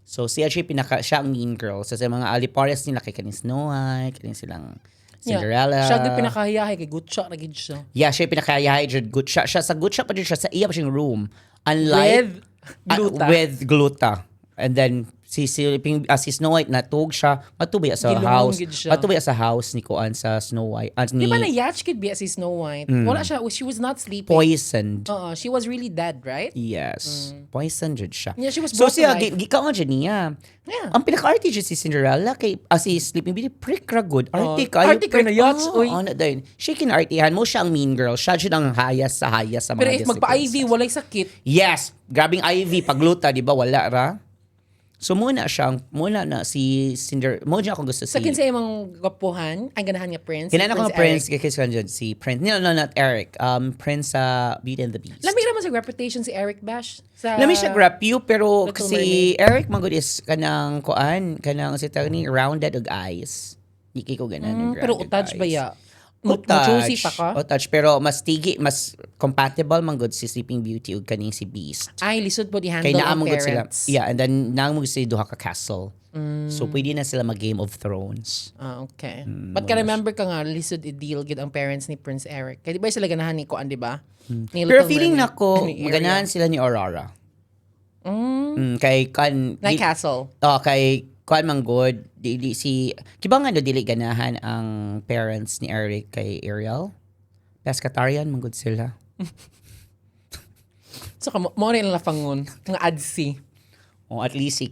So siya siya ang mean girl. So sa mga alipares nila kay kaning Snow White, kaning silang Cinderella. Siya yung pinakahiyahay kay Gutsa na gid siya. Yeah, siya pinakayahay jud good siya. Siya sa good siya pa jud siya sa iya pa siyang room. Unlike With gluta. with gluta. And then si Snow White natug siya matubay sa Gilumon house. gid siya. Matubay sa house ni Kuan sa Snow White. Di ba na yatch kid biya si Snow White? Wala siya, she was not sleeping. poisoned. She was really dead, right? Yes. Poison jud siya. Yeah, she was So brought to siya, life. gikaon jud niya. Yeah. Ang pinaka-arty jud si Cinderella kay si Sleeping Beauty prick ra good. Arty kayo. arty kayo na yachts, oy. Ano din. Siya kinartihan mo siya ang mean girl. Siya jud ang hayas sa mga Pero if Disney magpa-IV, princess. walay sakit. Yes, grabing Ivy pagluta, di ba? Wala ra. So muna na si muna akong gusto Sa si kinsa imong gapuhan, ang ganahan nga Prince. Kinana ko nga Prince Eric. kay Kiswan si Prince. No, not Eric. Prince sa Beauty and the Beast. Lamig naman sa reputation si Eric Bash. Sa Lami siya grab you pero Little si Eric magud is kanang kanang si tawag ni rounded og eyes. Iki ko ganan. pero utad ba ya? Utouch. Choosy pa ka? Utouch pero mas compatible man good si Sleeping Beauty ug kaning si Beast. Ay, lisod po di handle Kay ang naamong sila. parents. Yeah, and then naamong sila duha ka castle. So pwede na sila mag Game of Thrones. Okay. But ka remember ka nga, lisod i-deal gid ang parents ni Prince Eric. Kaya di ba sila ganahan ni Kuan, di ba? Ni Pero Little feeling Mermaid. nako Ni Ariel. maganahan sila ni Aurora. Kay kan Na castle. kay Kuan man good dili si kiba nga no dili ganahan ang parents ni Eric kay Ariel. Pescatarian, manggod sila. So, mo rin lang pangun. Mga adsi. O at least si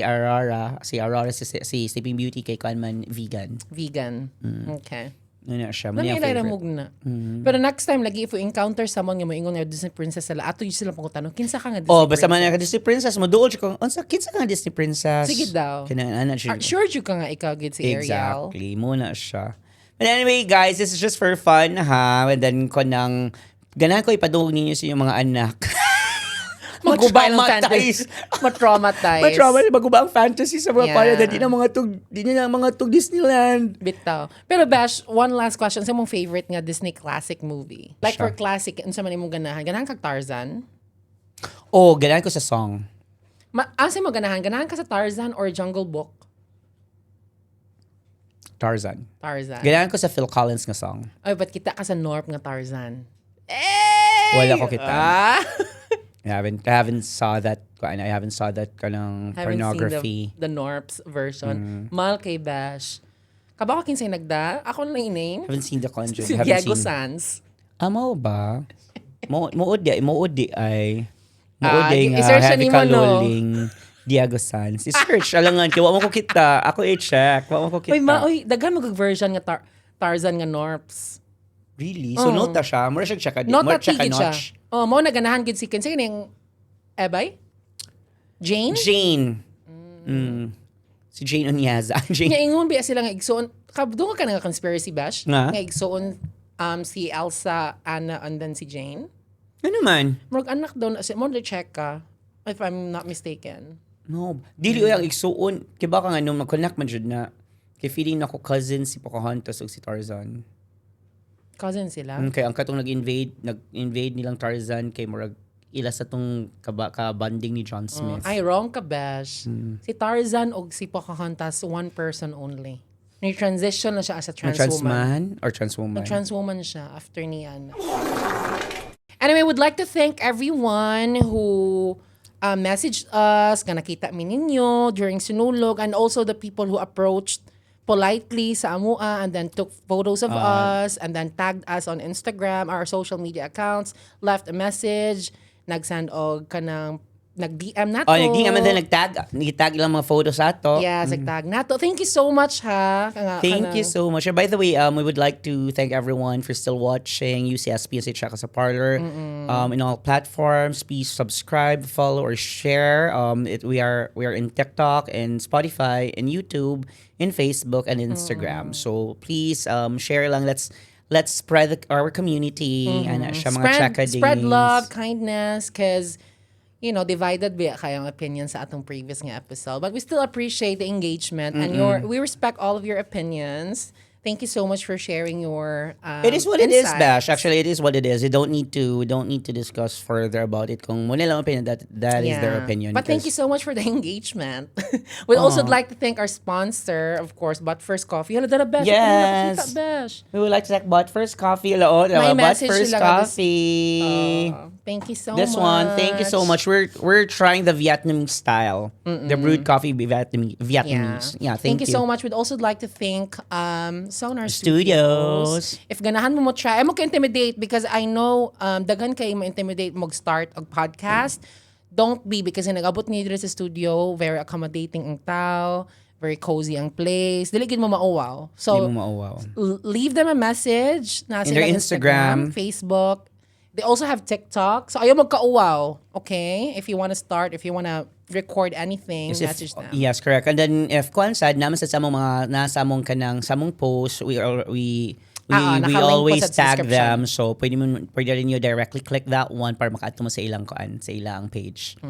Aurora, si Sleeping Beauty kay Kanman vegan. Vegan. Okay. Ano na siya, May muna yung nairamog favorite. na. Pero next time, lagi, if you encounter someone nga moingon nga Disney princess sila, ato yung sila pang tanong, kinsa ka nga Disney Oh, princess? basta man ka Disney Princess, maduol siya kung, kinsa ka nga Disney Princess? Sige daw. Kinaan siya. Sure you ka nga ikaw, gid si Ariel. Exactly, muna siya. But anyway, guys, this is just for fun, ha? And then ganahan ko ipadungog ninyo sa inyong mga anak. Magubay ng fantasy. Matraumatize. Magubay ang fantasy sa mga para di na mga tug Disneyland. Bitaw. Pero Bash, one last question. Sa mong favorite nga Disney classic movie? Like Siya. for classic, unsa man imong ganahan? Ganahan kag Tarzan? Oh, ganahan ko sa song. Asa mo ganahan? Ganahan ka sa Tarzan or Jungle Book? Tarzan. Tarzan. Ganahan ko sa Phil Collins nga song. Ay, ba't kita ka sa Norp nga Tarzan? Wala ko kita. Ah! I haven't saw that kanang Haven't pornography. seen the Norps version. Mahal kay Bash. Kabako kinsay nagda? Ako na lang name. Haven't seen The Conjuring. Si Haven't Diego seen. Sanz. Mo ba? Mood ay. Nga i-search na heavy nimo, no? kaloling Diego Sanz. I-search alangan kay wa mo ko kita. Ako i-check. Wa mo ko kita. Uy, daghan mo kag version nga Tarzan nga Norps. Really? So note ta siya. Mura siya ka. Nota Mura siya ka tigid siya. notch. Oh, mo naganahan gid si kinsa ning Ebay? Jane? Jane. Si Jane Onyaza. Nga Jane. ingon biya sila nga igsoon. Kabdo ka nga conspiracy bash. Nga? Nga igsoon si Elsa, Anna, and then si Jane. Ano man? Murag anak daw na siya. Mo check ka if I'm not mistaken. No. Dili yung igsuon. Kaya baka nga nung mag-connect man jud na. Kaya feeling na ko cousin si Pocahontas o si Tarzan. Cousin sila. Kaya ang katong nag-invade nilang Tarzan kay murag ila sa tong ka-bonding ni John Smith. Ay, wrong ka, Bash. Si Tarzan o si Pocahontas, one person only. Ni-transition na siya as a trans woman. Transman or transwoman? Trans woman siya after niyan. Anyway, would like to thank everyone who messaged us, nga nakita mi ninyo during Sinulog, and also the people who approached politely sa amua and then took photos of us and then tagged us on Instagram, our social media accounts, left a message, nagsend og kanang nag-DM nato. Oh, nag-DM and then nag-tag lang mga photos ato. Yes, nag-tag nato. Thank you so much, ha. Thank you so much. And by the way, we would like to thank everyone for still watching UCSP and Chaka sa Parlor. In all platforms, please subscribe, follow, or share. We are in TikTok and Spotify and YouTube, in Facebook and Instagram. So please share lang. Let's spread our community and siya mga Chaka Spread dings. love, kindness, because divided ba kayong opinion sa atong previous nga episode. But we still appreciate the engagement and we respect all of your opinions. Thank you so much for sharing your It is what it is, insights. Bash. Actually, it is what it is. We don't need to discuss further about it. Kung muna lang opinion, that is their opinion. But thank you so much for the engagement. We'd also like to thank our sponsor, of course, But First Coffee. Hala, dara, Besh. Yes. Nakita, Besh. We would like to thank But First Coffee. Hello, May But message First sila nga Coffee. Thank you so much. This one, thank you so much. We're trying the Vietnamese style, the brewed coffee Vietnamese. Yeah, thank you so much. We'd also like to thank Sonar Studios. If ganahan mo try, mo ka-intimidate because I know daghan kay mo-intimidate mag-start og podcast. Don't be because nag-abot ni diri sa studio, very accommodating ang tao, very cozy ang place. Dili gid mo mauwaw. So Hindi mo mauwaw. leave them a message na In sila their Instagram. Facebook. They also have TikTok. So ayaw magkauwaw, okay? If you want to start, if you want to record anything, message them. Yes, correct. And then if kuan sad naman sa samong mga nasa mong kanang samong post, we naka-link po always sa tag description. them. So pwede rin nyo directly click that one para makaadto mo sa ilang page.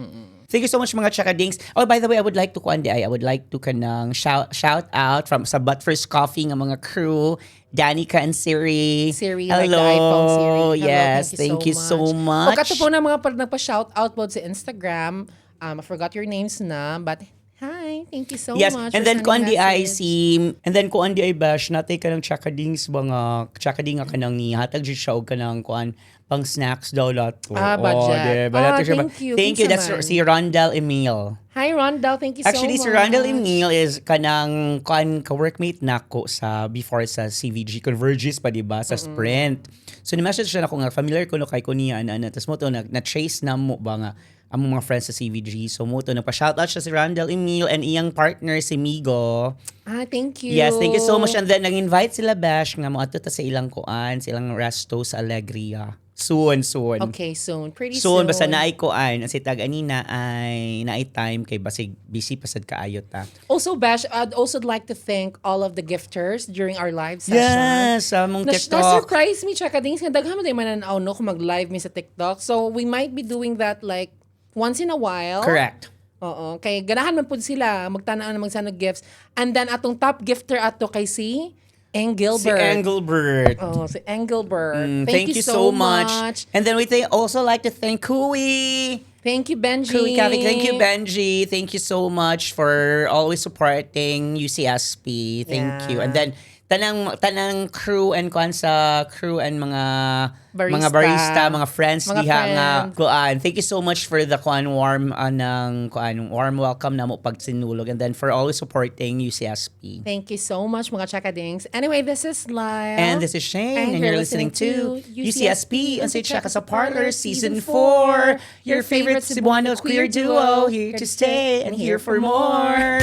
Thank you so much mga Chakadings. Oh, by the way, I would like to kanang shout out from sa But First Coffee nga mga crew, Danica and Siri. Siri, hello. like the iPhone Siri. Hello, Yes, thank you so much. Pagkato po na mga nagpa-shout out po sa Instagram, I forgot your names na, but hi, thank you so Yes, much. and for then sending kung di ay message. and then kung di ay bash natay ka ng Chakadings mga Chakading ka nang ni hatag jud siya og kanang kuan pang snacks daw lot po. Budget. Thank you. Thank you. That's naman. si Rondell Emil. Hi, Rondell. Thank you Actually, so much. si Rondell Emil is kanang ka-workmate nako sa before sa CVG Converges pa diba sa Sprint. So ni-message siya ako nga familiar ko no kay Kunia tapos mo to na-trace na mo ba nga among mga friends sa CVG. So mo to nagpa-shoutout siya si Randall Emil and iyang partner si Migo. Thank you. Yes, thank you so much. And then nag-invite sila Bash nga mo ato ta sa ilang kuan, sa ilang resto sa Alegria. Soon. Okay, soon. Pretty Soon, soon. basta naay kuan. Kasi tag-anina ay naay time kay basig busy pasad kaayo ta. Also, Bash, I'd also like to thank all of the gifters during our live session. Yes, sa mong TikTok. Na-surprise me, tsaka din, daghan mo din mananaw no kung mag-live me sa TikTok. So, we might be doing that like once in a while. Correct. Oo. Kay ganahan man po sila, magtanaan na magsanag gifts. And then, atong top gifter ato kay si Engelbert. Si Engelbert. Oh, si Engelbert. Thank you so much. And then we also like to thank Kui. Thank you, Benji. Kui Kavik. Thank you, Benji. Thank you so much for always supporting UCSP. Thank you. And then tanang crew and mga barista, mga friends Mga diha nga friends. kuan. Thank you so much for the warm welcome na mo pag sinulog and then for always supporting UCSP. Thank you so much, mga chakadings. Anyway, this is Lyle. And this is Shane, and you're listening to UCSP and Say Chaka sa Parlor Season 4. Your favorite Cebuano queer duo, here to stay and here for more.